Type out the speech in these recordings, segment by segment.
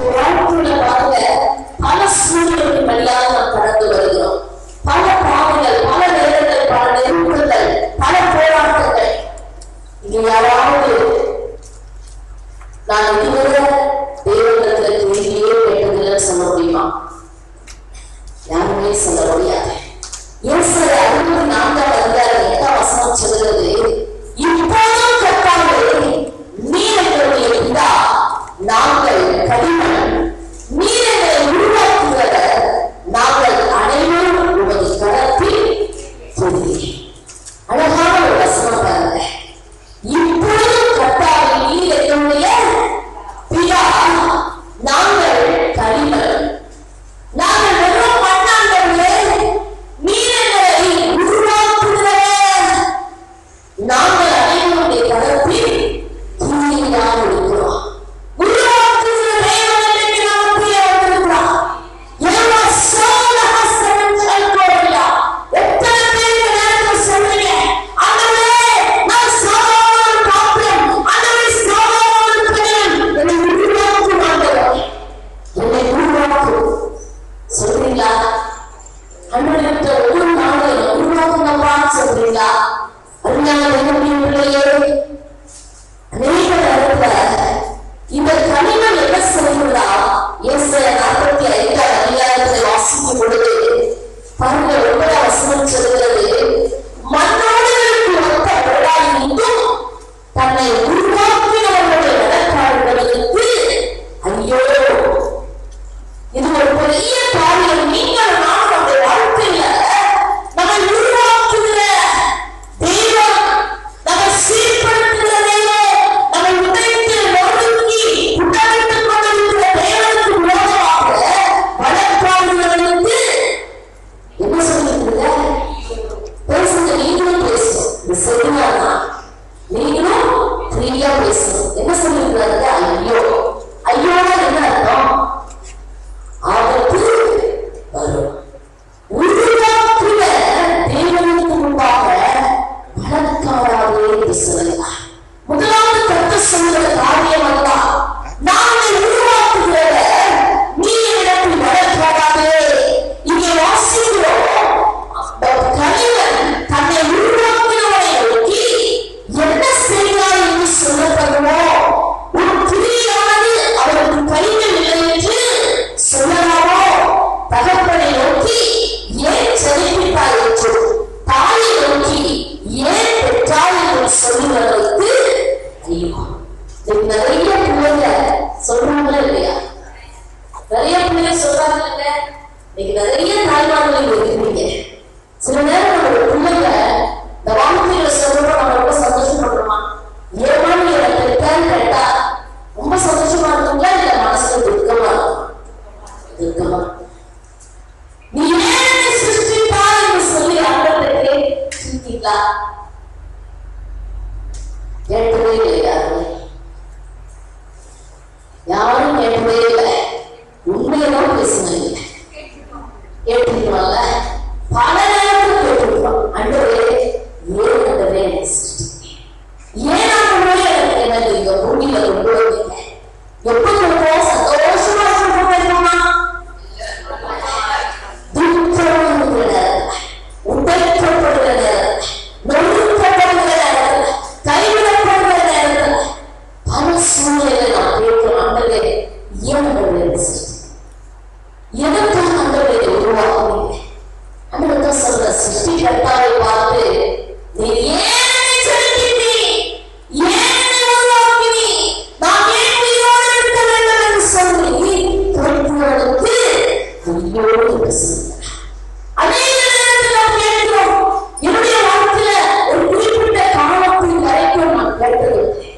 வாழ்க்கையில பாருங்க பல சூழ்நிலைகளின் வழியாக நாம் கடந்து வருகிறோம். பல பாவங்கள், பல நேரங்கள், பல நெருக்கங்கள், பல போராட்டங்கள். இங்க யாராவது நான் இதுவரை தேவனிடத்துல கேள்வியே கேட்டதில்லைன்னு சொல்ல முடியுமா? யாருமே சொல்ல முடியாது. ஏசாயா 64:8 வசனம் சொல்கிறது, இப்போதும் கர்த்தாவே நீர் எங்களுடைய பிதா, நாங்கள் கடிமண், நீர் எங்களை உருவாக்குகிறவர், நாங்கள் அனைவரும் உமது கரத்தில் தொடுகிறேன். அழகான ஒரு வசனம் பாருங்க. இப்போதும் கர்த்தாவே நீர் எங்களுடைய பிதா, நாங்கள் கடிமண், நாங்கள் வெறும் மண்ணாண்டவர்களே, நீர் எங்களை உருவாக்குகிறவர், நாங்கள் அனைவருடைய கரத்தில் தூய்மையாக இருக்கிறோம். உருவாக்குகிற தேவன் இன்னைக்கு நமக்குள்ளே வந்திருக்கிறார். எவ்வளவு சோழ ஹஸ்தங்கள் கோரியா எத்தனை பேர் இந்த நேரத்தில் சொல்றீங்க, ஆண்டவரே நான் சாதாரண பாத்திரம், ஆண்டவரே சாதாரண பெண், என்னை உருவாக்கும் ஆண்டவரே, என்னை உருவாக்கும் சொல்றீங்களா? அன்றைய ஒவ்வொரு நாளும் உருவாக்குங்கப்பான்னு சொல்றீங்களா? அருமையான தேவனுடைய பிள்ளையே, அநேக நேரத்துல இந்த கனிமம் என்ன சொல்லுங்களா? ஏசாயா 45 வாசிக்கும் பொழுது பாருங்க, 9 வசனம் சொல்கிறது, மண்ணோடுகளுக்கு ஒத்த பொருளாய் இருந்தும் தன்னை உருவாக்கினவர்களுடைய நடக்காடுகளுக்கு ஐயோ, இது ஒரு பெரிய காரியம். நீங்கள் நான் நம்முடைய வாழ்க்கையில நம்மை உருவாக்குகிற தெய்வம், நம்மை சீர்படுத்துகிற தெய்வம், நம்மை உடைத்து நொறுக்கி உடலிட்டுக் கொண்டிருக்கிற தேவனுக்கு விரோதமாக வழக்காடுகளுக்கு என்ன சொல்லிருக்கீங்க? பேசுங்க, நீங்களும் பேசணும். இது சொல்லுவாங்க, நீங்களும் ஃப்ரீயா பேசணும். என்ன சொல்லிருக்கிறாங்க? ஐயோ. ஐயோனா என்ன அர்த்தம்? ஆபத்து வரும். உருவாக்குகிற தேவனுக்கு முன்பாக வழக்காடாதே என்று சொல்லுகிறார். முதலாவது கர்த்தர் சொல்லுகிற காரியம் அல்ல, நாங்கள் உருவாக்குகிறவர், நீ என்னிடத்தில் வழக்காடாதே. இங்கே வாசிக்கிறோம், கனிவன் தன்னை உருவாக்கினவனை நோக்கி என்ன செய்தார் என்று சொல்லப்படுமோ, ஒரு கிரியானது அவருக்கு கையில் இல்லை என்று சொல்லலாமோ? தகப்பனை நோக்கி ஏன் செலுத்திட்டாய் என்று, தாயை நோக்கி ஏன் பெற்றாய் என்று சொல்லுவதற்கு ஐயோ. நிறைய பிள்ளைங்க சொல்றாங்களா இல்லையா? நிறைய பிள்ளைங்க சொல்றாங்க இல்ல? இன்னைக்கு நிறைய தாய்மார்கள் இருக்கிறீங்க. சில நேரம் நம்ம பிள்ளைங்க இந்த வாழ்க்கையில சொல்றோம், நம்ம ரொம்ப சந்தோஷப்படுறோமா? ஏமா நீ எனக்கு பெற்றான்னு கேட்டா ரொம்ப சந்தோஷமா இருக்குங்களா, இல்ல மனசுல துக்கமா இருக்கும்? துக்கமா. நீ ஏன் சிருஷ்டித்தாய் என்று சொல்லி ஆண்டவரே சிந்தித்தீங்களா? கேட்டதே இல்லை. யாரும் கேட்டதே இல்லை. உண்மையெல்லாம் பேசுனீங்க, கேட்டுருக்கோம்ல. பல நேரத்தில் கேட்டுருக்கோம், ஆண்டவரே ஏன் ஆண்டவரே என்னை சிருஷ்டித்தீங்க, ஏன் ஆண்டவரே எனக்கு இந்த பூமியில கொண்டு வந்தீங்க? எப்ப சொல்றோம்? சந்தோஷமா சொல்றோமா? துக்கப்படுகிற நேரத்தில், உடைக்கப்படுகிற நேரத்தில், நொறுக்கப்படுகிற நேரத்தில், கைவிடப்படுகிற நேரத்தில், பல சூழ்நிலை நாம் கேட்கிறோம், ஆண்டவரே ஏன் ஆண்டவரே எதற்காக ஆண்டவரே உருவாக்குவீங்க? ஆண்டவர் தான் சொல்ற, சிருஷ்டி கர்த்தாவை பார்த்து நீ ஏன் செலுத்தினீ, ஏன் உருவாக்கினீ, நான் ஏன் உயிரோடு இருக்க வேண்டும் என்று சொல்லி கேட்கிறவனுக்கு ஐயோ என்று சொல்கிறார். அநேக நேரத்தில் நாம் கேட்கிறோம், என்னுடைய வாழ்க்கையில ஒரு குறிப்பிட்ட காலத்தின் வரைக்கும் நான் கேட்டதில்லை.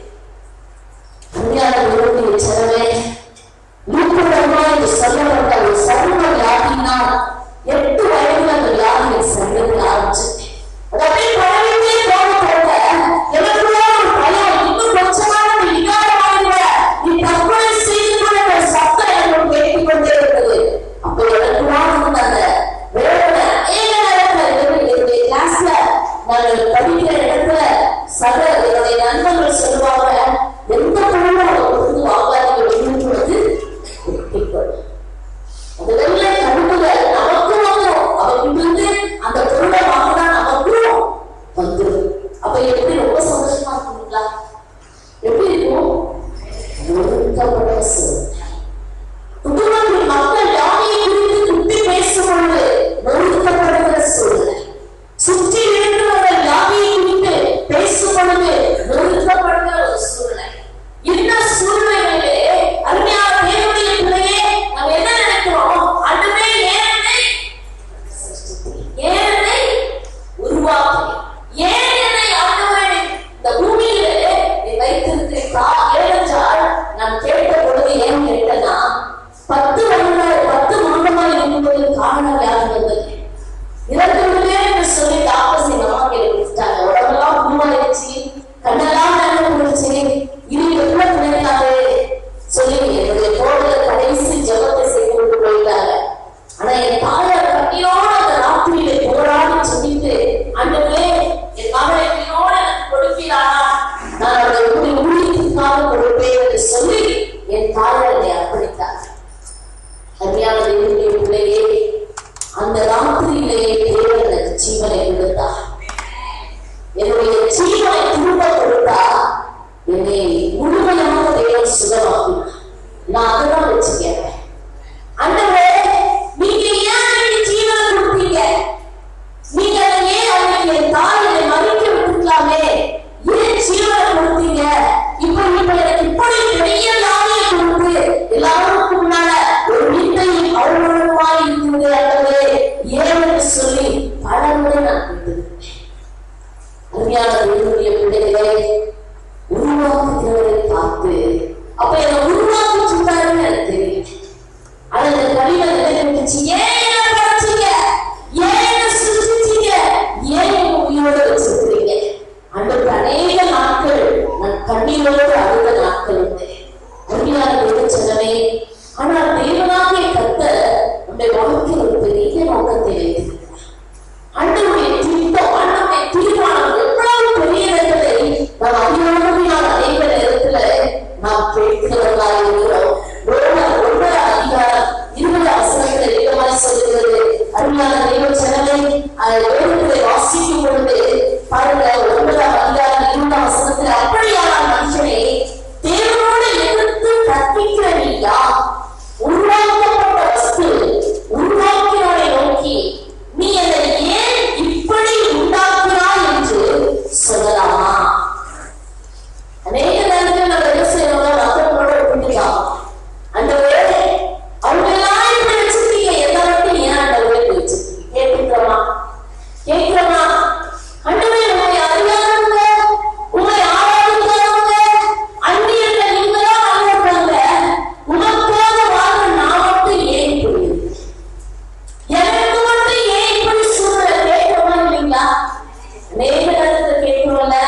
உண்மையான விரோதியை செலவே லூக்கடமா என்று சொல்லப்பட்ட ஒரு சர்வ வியாதியினால் 8 வயதுல அந்த வியாதியை சந்திக்க ஆரம்பிச்சு. அது அப்படியே பழகிட்டே போக போக எனக்குள்ள ஒரு பயம், இன்னும் கொஞ்சமான விகாரமாக நீ தற்கொலை செய்து கொண்ட சத்தம் எனக்கு கேட்டுக் கொண்டே இருந்தது. அப்போ எனக்கு அந்த வேதனை அநேக நேரத்தில் என்னுடைய கிளாஸ்ல நாங்கள் படிக்கிற இடத்துல சக என்னுடைய நண்பர்கள் சொல்லுவாங்க, எந்த பொருளும் அவங்க வாங்காதீங்க, வெளியிடுவது எப்படி இருக்கும்? ஒடுக்கப்பட்ட சூழ்நிலை. குடும்பத்தில் மக்கள் யாரையை குறித்து குத்தி பேசும் பொழுது ஒடுக்கப்படுகிற சூழ்நிலை. சுற்றி இருக்கிறவர்கள் யாரையை குறித்து பேசும் பொழுது ஒடுக்கப்படுகிற ஒரு சூழ்நிலை. இந்த சூழ்நிலையிலே அருமையான தேவனுடைய பிள்ளையே நாம் என்ன நினைக்கிறோம்? அதுவே ஏனை உருவாக்கி ஏனை ஆண்டவரே இந்த பூமியிலே நீ வைத்திருக்கிறாய். ஏனென்றால் நான் கேட்ட பொழுது ஏன் கேட்டனா 10 வருடமாய் இருக்கும்போது காரணம் யாரு வந்தது? 2 பேர் என்று சொல்லி டாக்டர்ஸ் எங்க அம்மா கேட்டு கொடுத்துட்டாங்க. உடம்பெல்லாம் உருவாயிடுச்சு, கண்ணெல்லாம் நல்ல போயிடுச்சு, இது எவ்வளவு பிள்ளைங்களாவே சொல்லி என்னுடைய போடுற கடைசி ஜபத்தை செய்து கொண்டு போயிட்டாங்க. ஆனா என் தாயார் கண்ணியோட அந்த ராத்திரியில போராடி சொல்லிட்டு, ஆண்டவரே என் மகளை என்னோட எனக்கு கொடுக்கிறானா, நான் அவருடைய ஊழியத்திற்காக கொடுப்பேன் என்று சொல்லி என் தாயார் என்னை அர்ப்பணித்தார். அருமையான தேவனுடைய பிள்ளையே, அந்த ராத்திரியிலேயே தேவன் எனக்கு ஜீவனை கொடுத்தார். என்னுடைய ஜீவனை திரும்ப கொடுத்தா என்னை முழுமையாக தேவன் சுகமாக்கினார். நான் அதெல்லாம் வச்சு கேட்பேன், ஆண்டவரே நீங்க ஏன் ஜீவனை கொடுத்தீங்க? நீங்க ஏன் அவனுக்கு என் தாயை மறிக்க விட்டுக்கலாமே, ஏன் ஜீவனை கொடுத்தீங்க? இப்ப எனக்கு இப்படி பெரிய லாபத்தை கொடுத்து எல்லாருக்கும் முன்னால ஒரு வீட்டையும் அவ்வளவாய் இருக்குது ஆண்டவரே ஏன்னு சொல்லி பல முறை நான் கேட்டிருக்கேன். அருமையான தேவனுடைய பிள்ளைகளை உருவாக்குகிறவரை பார்த்து அப்ப என்ன உருவாக்கி சொன்னாருன்னு எனக்கு தெரியும். ஆனா இந்த கவிதை நினைச்சு ஏன் என்ன படைச்சீங்க, ஏன் என்ன சிருஷ்டிச்சீங்க, ஏன் என்ன உயிரோட வச்சிருக்கிறீங்க? அன்றைக்கு அநேக நாட்கள் நான் கண்ணீரோடு அழுத நாட்கள் உண்டு. அருமையான தேவச்சனமே, ஆனால் தேவனாகிய கர்த்தர் நம்முடைய வாழ்க்கையில் ஒரு பெரிய நோக்கத்தை வைத்திருக்கிறார். ஆண்டவருடைய திட்டம், ஆண்டவருடைய தீர்மானம் எவ்வளவு பெரியது என்பதை நாம் அறியாமையால் அநேக நேரத்துல நாம் கேட்கிறவர்களாக இருக்கிறோம். ரோமர் 9:20 என்னமாய் சொல்லுகிறது? அருமையான தேவச்சனமே, வேதத்தை வாசிக்கும் பொழுது பாருங்க, 9:20 அப்படியானால் மனுஷனே தேவனோடு எதிர்த்து கற்பிக்கிற நீ யார்? உருவாக்கப்பட்ட வஸ்து உருவாக்கினவரை நோக்கி நீ என்னை ஏன் இப்படி உண்டாக்கினாய் என்று சொல்லலாமா? அநேக நேரத்தில் நம்ம என்ன செய்யறோம்னா மற்றவங்களோட ஒப்பிட்டுக்கலாம். அந்த வேலை அவங்க எல்லாம் இப்படி வச்சிருக்கீங்க, எந்த மட்டும் ஏன் அந்த வேலை வச்சிருக்கீங்க? கேட்கிறோமா? அண்டவே உங்களை அறியாதவங்க, உங்களை ஆராதிக்காதவங்க, அந்நியர்ல நீங்கதான் வாழ்றாங்க. உனக்காக வாழ்ற நான் மட்டும் ஏன் இப்படி, எனக்கு மட்டும் ஏன் இப்படி சூழ்நிலை? கேட்கிறோமா இல்லைங்களா? அநேக நேரத்தில் கேட்கிறோம்ல.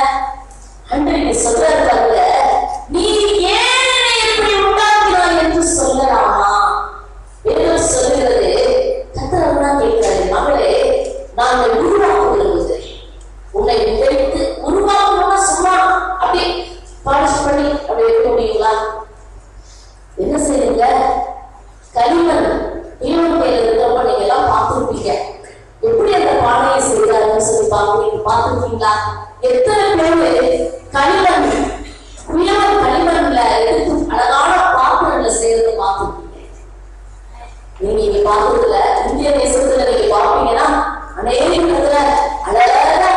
அன்றைக்கு சொல்றாங்க, நீ ஏன் இப்படி உண்டாக்கினாய் என்று சொல்லலாமா என்று சொல்லுகிறது. கர்த்தர் தான் கேட்கிறாரு, மகளே நான் உருவாக்க விரும்புகிறேன். உன்னை உழைத்து உருவாக்கணும்னா சும்மா அப்படி பாலிஷ் பண்ணி அப்படி வைக்க முடியுங்களா? என்ன செய்யுங்க? களிமண் ஈவன்கையில் இருக்கிறப்ப நீங்க எல்லாம் பார்த்துருப்பீங்க. எப்படி அந்த பானையை செய்யறாருன்னு சொல்லி பார்த்துருக்கீங்களா? எத்தனை பேரு களிமண் உயர்வன் களிமண்ல எடுத்து அழகான பாத்திரங்களை செய்யறது பார்த்துருக்கீங்க? நீங்க இங்க பார்த்ததுல இந்திய தேசத்துல நீங்க பார்ப்பீங்கன்னா அநேக இடத்துல அழகா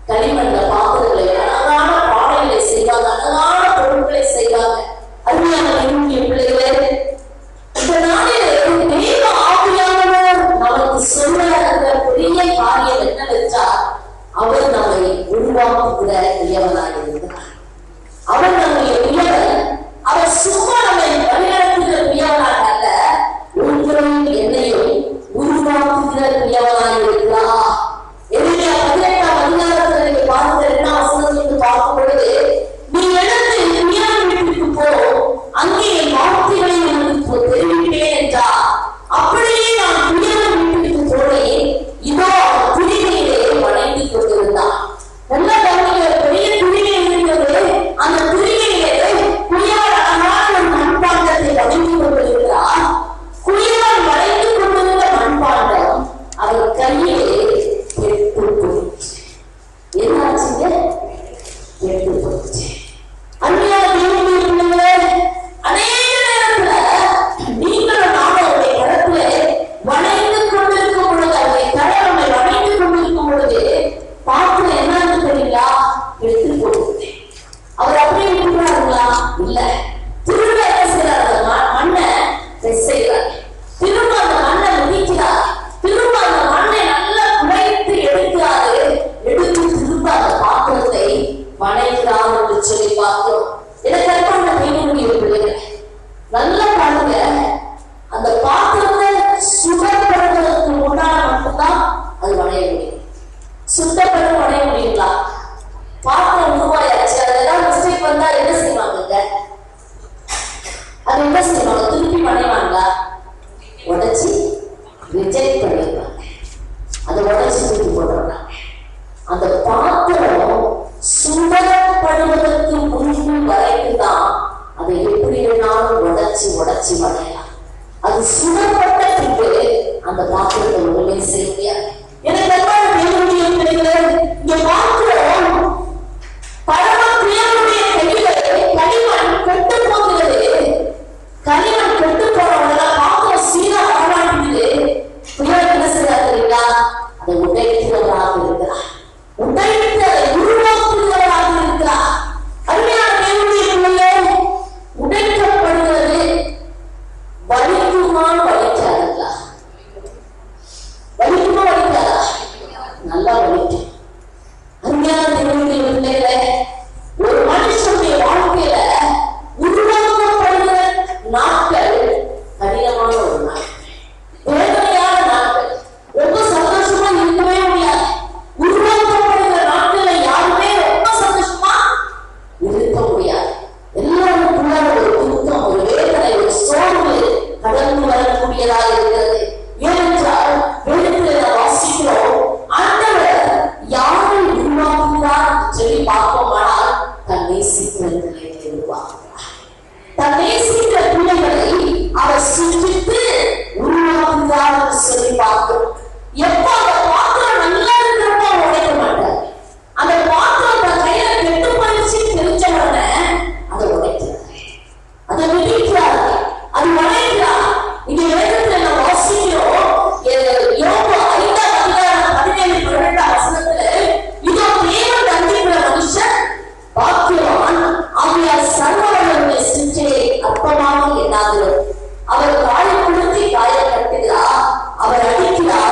களிமண்ல பாத்திரங்களை அழகான பானைகளை செய்வாங்க, அழகான பொருட்களை செய்வாங்க. அருமையான என்னுடைய பிள்ளைகளே, இந்த நாளிலே தெய்வ ஆவியானவர் நமக்கு சொல்ல பெரிய காரியம் என்னவென்றால் அவர் நம்மை உருவாக்குகிற இயவனாக இருக்கிறார். இல்ல. திரும்ப என்ன செய்யறார்? அந்த மண்ணை செய்யறார். திரும்ப அந்த மண்ணை முடிக்கிறார். திரும்ப அந்த மண்ணை நல்லா குழைத்து எடுக்கிறாரு. எடுத்து திரும்ப அந்த பாத்திரத்தை வணைக்கிறார் என்று சொல்லி பார்க்கிறோம். எனக்கு கற்பனை தேவனுடைய பிள்ளைகள் நல்லா பாருங்க. அந்த பாத்திரத்தை சுத்தப்படுவதற்கு முன்னால மட்டும்தான் அது வணைய முடியும். சுத்தப்பட்டு வணைய முடியுங்களா? பாத்திரம் உருவாயாச்சு, அதெல்லாம் மிஸ்டேக் வந்தா என்ன செய்வாங்க? அது என்ன செய்வாங்க? திருப்பி வணைவாங்களா? உடைச்சி ரிஜெக்ட் பண்ணிடுவாங்க. அதை உடைச்சி தூக்கி போடுறாங்க. அந்த பாத்திரம் சுத்தப்படுவதற்கு முன்பு வரைக்கும் தான் அதை எப்படி வேணாலும் உடைச்சி வணையலாம். அது சுடப்பட்ட பின்பு அந்த பாத்திரத்தை ஒன்றுமே செய்ய முடியாது. எனக்கு இங்க பாத்திரம் பரமபிரியனுடைய கையிலே களிமண் கெட்டு போகிறது. களிமண் கெட்டு போனவங்க பாத்திரம் சீரா வரமாட்டேங்குது. பிரியர் என்ன செய்யறாரு தெரியுங்களா? அதை உடைக்கிறவராக இருக்கிறார். உடைத்து அதை உருவாக்குகிறவராக இருக்கிறார். அருமையான தேவனுடைய பிள்ளையே, உடைக்கப்படுகிறது வலிக்குமா வலிக்காதுங்களா? வலிக்குமா வலிக்காதா? நல்லா வலிக்கும். அருமையான தேவனுடைய பிள்ளைகளே, ஒரு மனுஷனுடைய வாழ்க்கையில உருவாக்கப்படுகிற நாட்கள் கடினமான ஒரு நாள், வேதனையான நாட்கள். ரொம்ப சந்தோஷமா இருக்கவே முடியாது. உருவாக்கப்படுகிற நாட்கள்ல யாருமே ரொம்ப சந்தோஷமா இருக்க முடியாது. எல்லாருக்குள்ள ஒரு துக்கம், ஒரு வேதனை, ஒரு சோர்வு கடந்து வரக்கூடியதாக இருக்கிறது. ஏனென்றால் வேதத்தில் வாசிக்கிறோம், ஆண்டவர் யாரை உருவாக்குகிறார் சொல்லி பார்ப்போமானால் தன் நேசிக்கிற பிள்ளைகளை உருவாக்குகிறார். தன் நேசிக்கிற பிள்ளைகளை அவர் சிந்தித்து உருவாக்குகிறார் என்று சொல்லி பார்க்கிறோம். எப்ப அந்த பாத்திரம் நல்லா இருக்கிறப்ப உடைக்க மாட்டார். அந்த பாத்திரம் தன் கையில கெட்டு போயிடுச்சு தெரிஞ்ச உடனே அதை உடைக்கிறார், அதை விதிக்கிறார், அது வளைக்கிறார். இங்க வேதத்துல நம்ம வாசிக்கிறோம், யோபு 5:17-18 இதோ தேவன் தண்டிக்கிற மனுஷன் பாக்கியவான், ஆகையால் சர்வவல்லவருடைய சிந்தையை அற்பமாக எண்ணாதிரும். அவர் காயப்படுத்தி காயம் கட்டுகிறார், அவர் அடிக்கிறார்,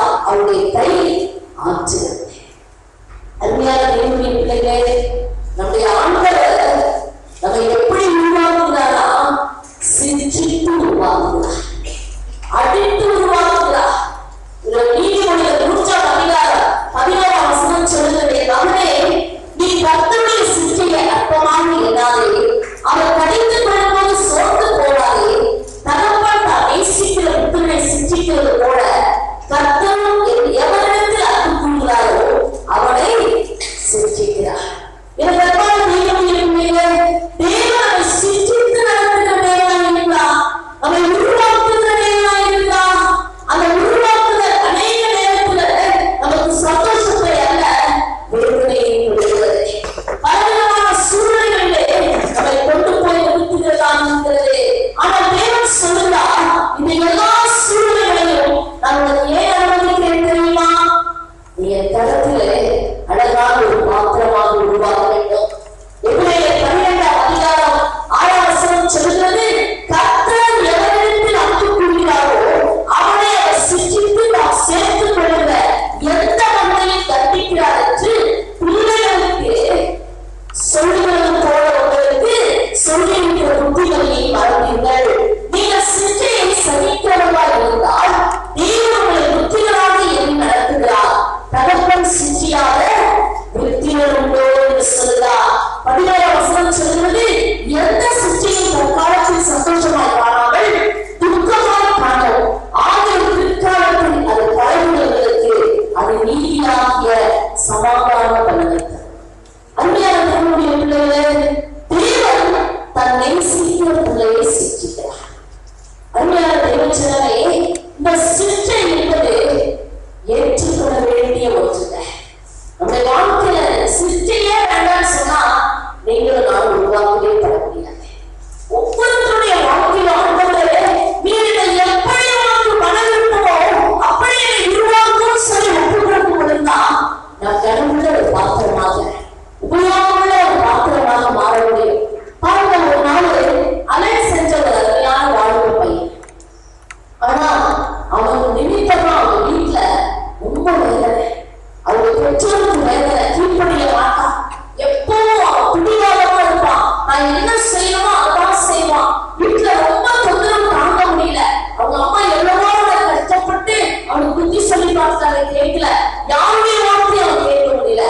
நான் என்ன செய்யணுமோ அதான் செய்வான். வீட்டுல ரொம்ப தொந்தரவு தாங்க முடியல. அவங்க அம்மா எவ்வளவோ கஷ்டப்பட்டு அவனுக்கு புத்தி சொல்லி பார்த்தாங்க, கேட்கல. யாருமே வார்த்தை அவன் கேட்க முடியல.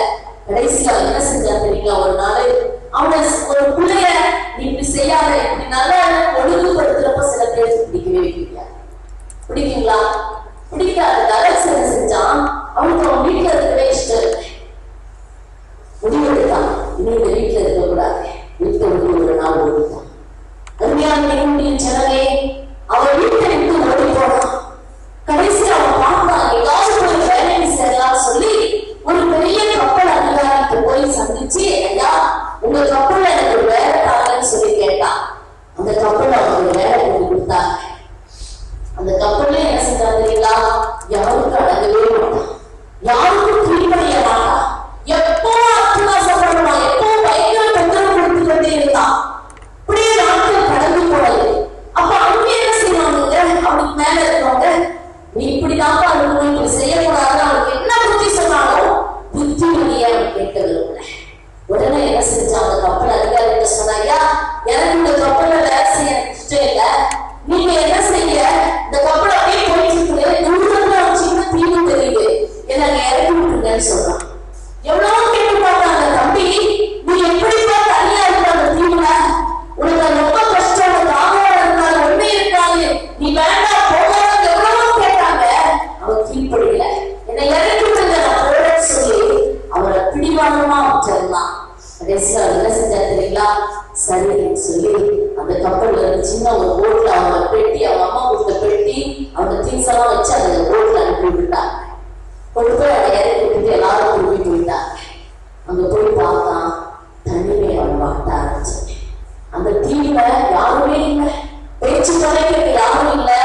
கடைசியா என்ன செஞ்சா தெரியுங்களா? ஒரு நாள் அவனை ஒரு பிள்ளைய நீ இப்படி செய்யாத, இப்படி நல்லா ஒழுங்குபடுத்துறப்ப சில பேருக்கு பிடிக்கவே பிடிக்காது. பிடிக்குங்களா? பிடிக்காததால என்ன செஞ்சான், அவனுக்கு அவன் வீட்டுல இருக்கவே இஷ்டம் இல்லை. முடிவெடுத்தான், இனி இந்த வீட்டுல இருக்கக்கூடாது, வீட்டை விட்டு ஒரு நாள் ஓடித்தான். அருமையான தேவனுடைய ஜனமே, அவன் வீட்டை விட்டு ஓடி போனான். கடைசி அவன் பார்த்தான், ஏதாவது போய் வேலையை செய்யலாம் சொல்லி ஒரு பெரிய கப்பல் அதிகாரிக்கு போய் சந்திச்சு, ஐயா உங்க கப்பல்ல எனக்கு வேலை தாங்கன்னு சொல்லி கேட்டான். அந்த கப்பல் அவங்களுக்கு வேலை கொண்டு கொடுத்தாங்க. அந்த கப்பல்ல என்ன செஞ்சாங்க தெரியுங்களா? யாருக்கு அடங்கவே மாட்டான், யாருக்கும் கீழ்படிய மாட்டான், எப்பவும் அத்தியாசப்படுவான், எப்பவும் பயங்கர தொந்தரவு கொடுத்து கொண்டே இருந்தான். இப்படியே நாட்கள் கடந்து போனது. அப்ப அவங்க என்ன செய்வாங்க, அவனுக்கு மேல இருக்கவங்க, நீ இப்படிதான்ப்பா இருக்கணும், இப்படி செய்யக்கூடாதுன்னு அவனுக்கு என்ன புத்தி சொன்னாலும் புத்தி வழியா அவன் கேட்க விரும்பல. உடனே என்ன செஞ்சான், அந்த கப்பல் அதிகாரிகிட்ட சொன்னா, ஐயா எனக்கு இந்த கப்பல்ல வேலை செய்ய இஷ்டம் இல்லை, நீங்க என்ன செய்ய, இந்த கப்பல் அப்படியே போயிட்டு இருக்குது, தூரத்துல ஒரு சின்ன தீவு தெரியுது, என்ன இறக்கி விட்டுருங்கன்னு சொல்றான். எவ்வளவு கேட்டு பார்த்தாங்க, தம்பி நீ எப்படிப்பா தனியா இருக்க அந்த தீவுல, உனக்கு ரொம்ப கஷ்டம், உனக்கு ஆகாரம் இருக்காது, ஒண்ணே இருக்காது, நீ வேண்டாம் போகாத எவ்வளவு கேட்டாங்க. அவன் கீழ்படியல. என்னை இறக்கி விட்டுங்க நான் போறேன்னு சொல்லி அவரை பிடிவாதமா வச்சிருந்தான். கடைசியா என்ன செஞ்சா தெரியுங்களா? சரின்னு சொல்லி அந்த கப்பல்ல இருந்து சின்ன ஒரு போட்ல அவங்க பெட்டி, அவங்க அம்மா கொடுத்த பெட்டி, அவங்க திங்ஸ் எல்லாம் வச்சு அந்த போட்ல அனுப்பி விட்டாங்க. கொண்டு போய் அவனை இறக்கி விட்டுட்டு எல்லாரும் திரும்பி போயிட்டாங்க. அங்க போய் பார்த்தான், தனிமை அவன் வாட்ட ஆரம்பிச்சு. அந்த தீவுல யாருமே இல்லை, பேச்சு தொலைக்க யாரும் இல்லை,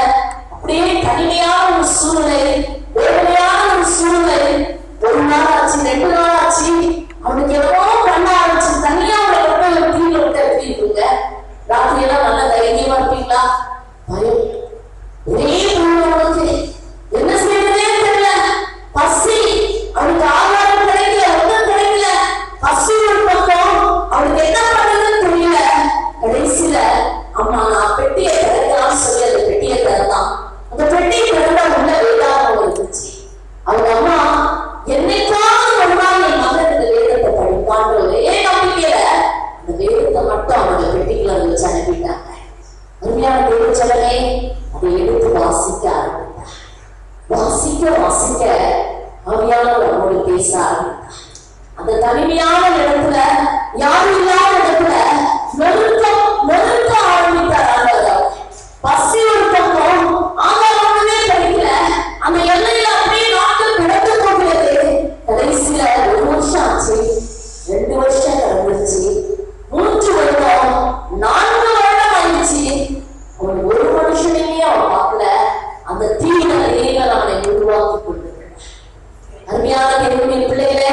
அப்படியே தனிமையான ஒரு சூழ்நிலை, வேதனையான ஒரு சூழ்நிலை. ஒரு நாள் ஆச்சு, 2 நாள் ஆச்சு, அவனுக்கு எவ்வளவோ பண்ண ஆரம்பிச்சு. தனியா அவனை ஒரு தீவுல விட்டு எப்படி இருக்குங்க? ராத்திரி எல்லாம் நல்லா தைரியமா இருப்பீங்களா? பயம், ஒரே அவனுக்கு என்ன செய்யறதே தெரியல. பசி, அவனுக்கு ஆகாரம் கிடைக்கல, ஒன்றும் கிடைக்கல. பசி ஒரு பக்கம், அவனுக்கு என்ன பண்றதுன்னு தெரியல. கடைசியில அம்மா நான் பெட்டியை திறக்கலாம்னு சொல்லி அந்த பெட்டியை திறந்தான். அந்த பெட்டியை திறந்தா உள்ள வேதாகம் இருந்துச்சு. அவங்க அம்மா என்னைக்காவது ஒரு நாள் என் மகன் இந்த வேதத்தை படிப்பான்ற ஒரே நம்பிக்கையில அந்த வேதத்தை மட்டும் அவங்க பெட்டிக்குள்ள வச்சு அனுப்பிட்டாங்க. அருமையான தேவச்சலமே, அதை எடுத்து வாசிக்க ஆரம்பித்தார். வாசிக்க வாசிக்க ஆவியானவர் நம்மோடு பேச ஆரம்பித்தார். அந்த தனிமையான இடத்துல, யாரும் இல்லாத இடத்துல நொறுக்க ஆரம்பித்தார். பசி ஒரு பக்கம், ஆகாரம் ஒண்ணுமே கிடைக்கல. அந்த எல்லையில அப்படியே நாட்கள் கிடந்து போகிறது. கடைசியில 1 வருஷம் ஆச்சு, 2 வருஷம் கடந்துச்சு, 3 வருடம், 4 வருடம் ஆயிடுச்சு. அவன் ஒரு மனுஷனையே அவன் பார்க்கல. அந்த தீவிர தேவன் அவனை உருவாக்கி கொண்டிருக்கிறார். அருமையான தேவனுடைய பிள்ளைகளே,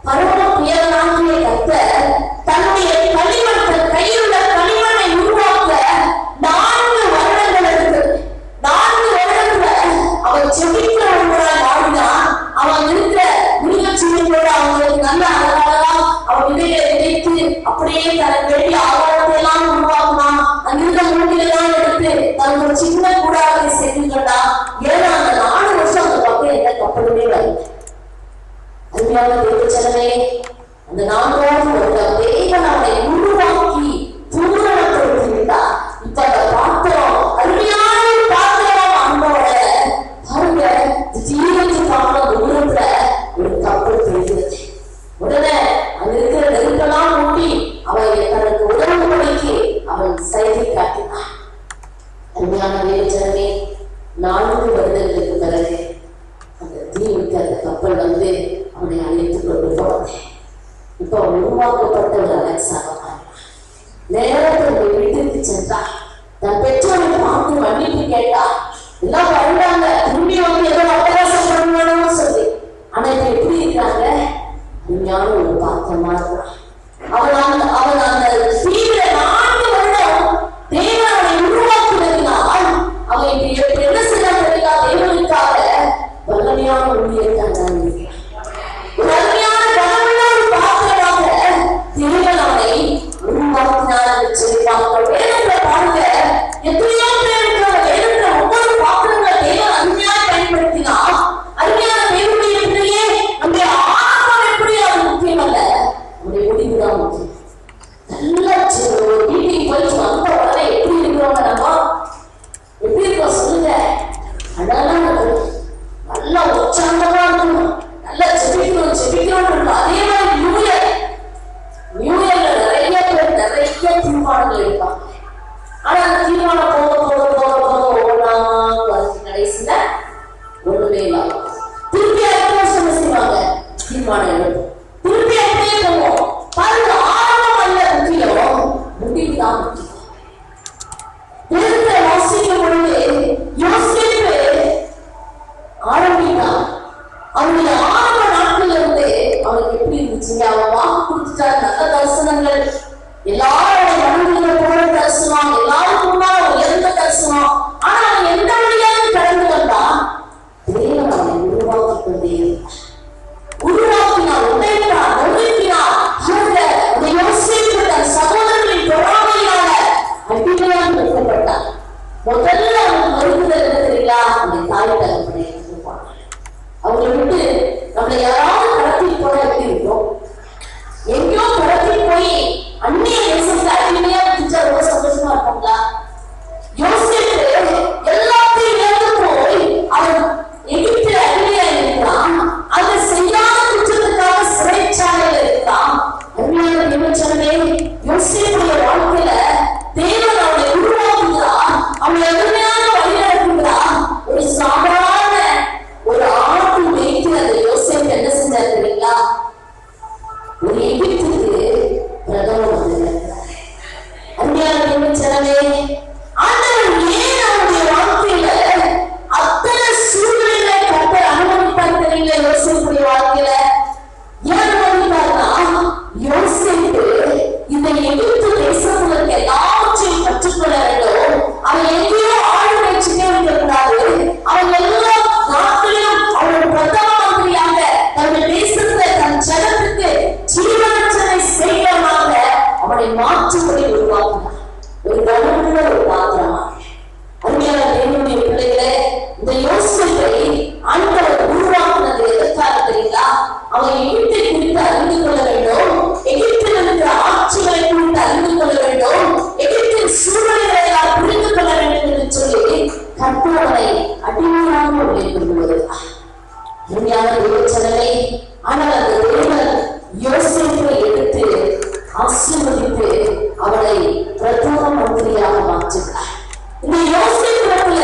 பரவ புயல் நாட்டிலே கர்த்தர் தன்னுடைய களிமண், கையில் உள்ள களிமண்ணை உருவாக்க 4 வருடங்கள் எடுத்து, 4 வருடத்துல அவன் செபிக்கிறவர்களால் வாழ்ந்தான். அவன் இருக்கிற முருகச்செடிகளோட அவங்களுக்கு நல்ல அழகழகா அவன் விதையை விதைத்து அப்படியே தனக்கு வேண்டிய ஆகாரத்தை எல்லாம் உருவாக்குனான். அங்கிருந்த மூங்கிலெல்லாம் எடுத்து தனக்கு ஒரு சின்ன கூடாரத்தை செய்து கொண்டான். ஏன்னா அந்த 4 வருஷம் அந்த பக்கம் எந்த கப்பலுமே வரல. அருமையான தேவச்சனமே, அந்த 4வது வருடம் தேவன் அவனை உருவாக்கி பூரணப்படுத்தி விட்டார். இப்ப அந்த பாத்திரம் அருமையான ஒரு பாத்திரம் அன்போட பாருங்க, திடீரென்று பார்க்க தூரத்துல ஒரு கப்பல் தெரிகிறது. உடனே அங்க இருக்கிற நெருக்கெல்லாம் ஊட்டி அவன் தனக்கு உதவும்படிக்கு அவன் சைகை காட்டினான். அருமையான தேவச்சனமே, 4 வருடங்களுக்கு பிறகு அந்த தீவுக்கு அந்த கப்பல் வந்து அவனை அழைத்துக் கொண்டு போனது. இப்ப உருவாக்கப்பட்ட ஒரு அலெக்சாக நேரத்தை வீட்டுக்கு சென்றார். தன் பெற்றோரை பார்த்து மன்னிப்பு கேட்டார். எல்லாம் வருடாங்க, திரும்பி வந்து ஏதோ அட்டகாசம் பண்ணணும்னு சொல்லி. ஆனா இப்ப எப்படி இருக்காங்க? அருமையான ஒரு பாத்திரமா இருக்கிறான். அவன் அந்த தீவிர 4 வருடம் தேவன் அவனை உருவாக்குவதனால் அவன் இப்ப என்ன செய்யறா? தேவனுக்காக வல்லமையான ஊழியர்தான் இருக்கிறான். ஒரு அருமையான கனவுள்ள ஒரு பாத்திரமாக தேவன் அவனை உருவாக்கினார். சொல்லி பார்க்கிறோம். வேதத்துல பாருங்க, எத்தனையோ பேர் இருக்கிற வேதத்துல ஒவ்வொரு பாத்திரங்களை தேவன் அருமையாக பயன்படுத்தினா, அருமையான தேவனுடைய பிள்ளையே, நம்முடைய ஆரம்பம் எப்படி அது முக்கியம் அல்ல, நம்முடைய முடிவுதான் முக்கியம். நல்லா ஒரு வீட்டுக்கு போயிட்டு வந்த உடனே எப்படி இருக்கிறோங்க, நம்ம எப்படி இருக்கோம் சொல்லுங்க. அழகா இருக்கணும், நல்லா உற்சாகமா இருக்கணும், நல்லா செபிக்கணும். அதே மாதிரி நியூ இயர்ல நிறைய பேர் நிறைய தீர்மானங்கள் எடுப்பாங்க. ஆனா அந்த தீர்மானம் போக கடைசியில ஒண்ணுமே இல்லாம திருப்பி அடுத்த வருஷம் செய்வாங்க, தீர்மானம் எடுக்கும், திருப்பி அப்படியே போவோம். பாருங்க, ஆரம்பம் அல்ல முக்கியம், முடிவு தான் முக்கியம். வேதத்தை வாசிக்கும் பொழுது யோசிப்பு ஆரம்பித்தான். அவனுடைய ஆரம்ப நாட்கள்ல இருந்து அவனுக்கு எப்படி இருந்துச்சுங்க, அவன் வாக்கு கொடுத்துட்டாரு, நல்ல தரிசனங்கள், எல்லாரோட மனதில போற தரிசனம், எல்லாருக்கும் முன்னால உயர்ந்த தரிசனம். ஆனா அவன் எந்த வழியாக கடந்து வந்தான், தேவன் அவனை உருவாக்கி கொண்டே உருவாக்கினார், உடைத்தார், நொறுக்கினார். அந்த யோசிப்பு தன் சகோதரர்களின் பொறாமையினால அடிமையாக நிறுத்தப்பட்டார். முதல்ல அவனுக்கு மறுபுதல் என்ன தெரியல, அந்த தாய் தகப்பனை இருப்பாங்க. அவங்களை விட்டு நம்மளை யாராவது கடத்தி போட எப்படி இருக்கும், எங்கேயோ கடத்தி போய் அந்நிய தேசத்துல அடிமையா இருந்துச்சா ரொம்ப சந்தோஷமா இருப்பாங்களா? யோசிப்பு எல்லாத்தையும் இழந்து போய் அவன் எகிப்தில அடிமையா இருக்கிறான். அதை செய்யாத குற்றத்துக்காக சிறைச்சாலையில இருக்கிறான். அருமையான தேவச்சனமே, யோசிப்புடைய வாழ்க்கையில தேவன் அவனை உருவாக்குகிறார், அவனை எளிமையாக வழிநடத்துகிறார். ஒரு சாதாரண ஒரு ஆட்டு மேய்த்து அந்த யோசேப்பு என்ன செஞ்சார் தெரியுங்களா? ஒரு எகிப்துக்கு பிரதமர் வந்திருக்கிறார். அருமையான தேவச்சனமே, ஆண்டவர் ஏன் அவனுடைய வாழ்க்கையில அத்தனை சூழ்நிலைகளை கர்த்தர் அனுமதித்தார் தெரியல? யோசேப்புடைய வாழ்க்கையில ஏன் அனுமதித்தார்னா, யோசேப்பு இந்த எகிப்து தேசத்துல இருக்க எல்லாவற்றையும் கற்றுக்கொள்ள வேண்டும். அவன் எங்கேயோ ஆடு மேய்ச்சிட்டே இருக்கக்கூடாது. அவன் எல்லா நாட்களிலும் அவனோட பிரதம மந்திரியாக தன்னுடைய தேசத்துல தன் ஜனத்துக்கு ஜீவனச்சனை செய்வதாக அவனை மாற்றும்படி உருவாக்கினார். ஒரு கவனமுள்ள ஒரு பாத்திரமாக. அருமையான தேவனுடைய பிள்ளைகளே, இந்த யோசேப்பை ஆண்டவர் உருவாக்குனது எதற்காக தெரியுங்களா? அவன் எகிப்தை குறித்து அறிந்து கொள்ள வேண்டும், எகிப்தில் இருக்கிற ஆட்சிகளை குறித்து அறிந்து கொள்ள வேண்டும், எகிப்தின் சூழ்நிலைகளை எல்லாம் புரிந்து கொள்ள வேண்டும் என்று சொல்லி கர்த்தரை அடிமையாக கொண்டு வருகிறார். அருமையான தேவச்சனமே, ஆனால் அந்த தேவன் யோசேப்பை எடுத்து ஆசீர்வதித்து அவனை பிரதம மந்திரியாக மாற்றுகிறார். இந்த யோசேப்பிடத்துல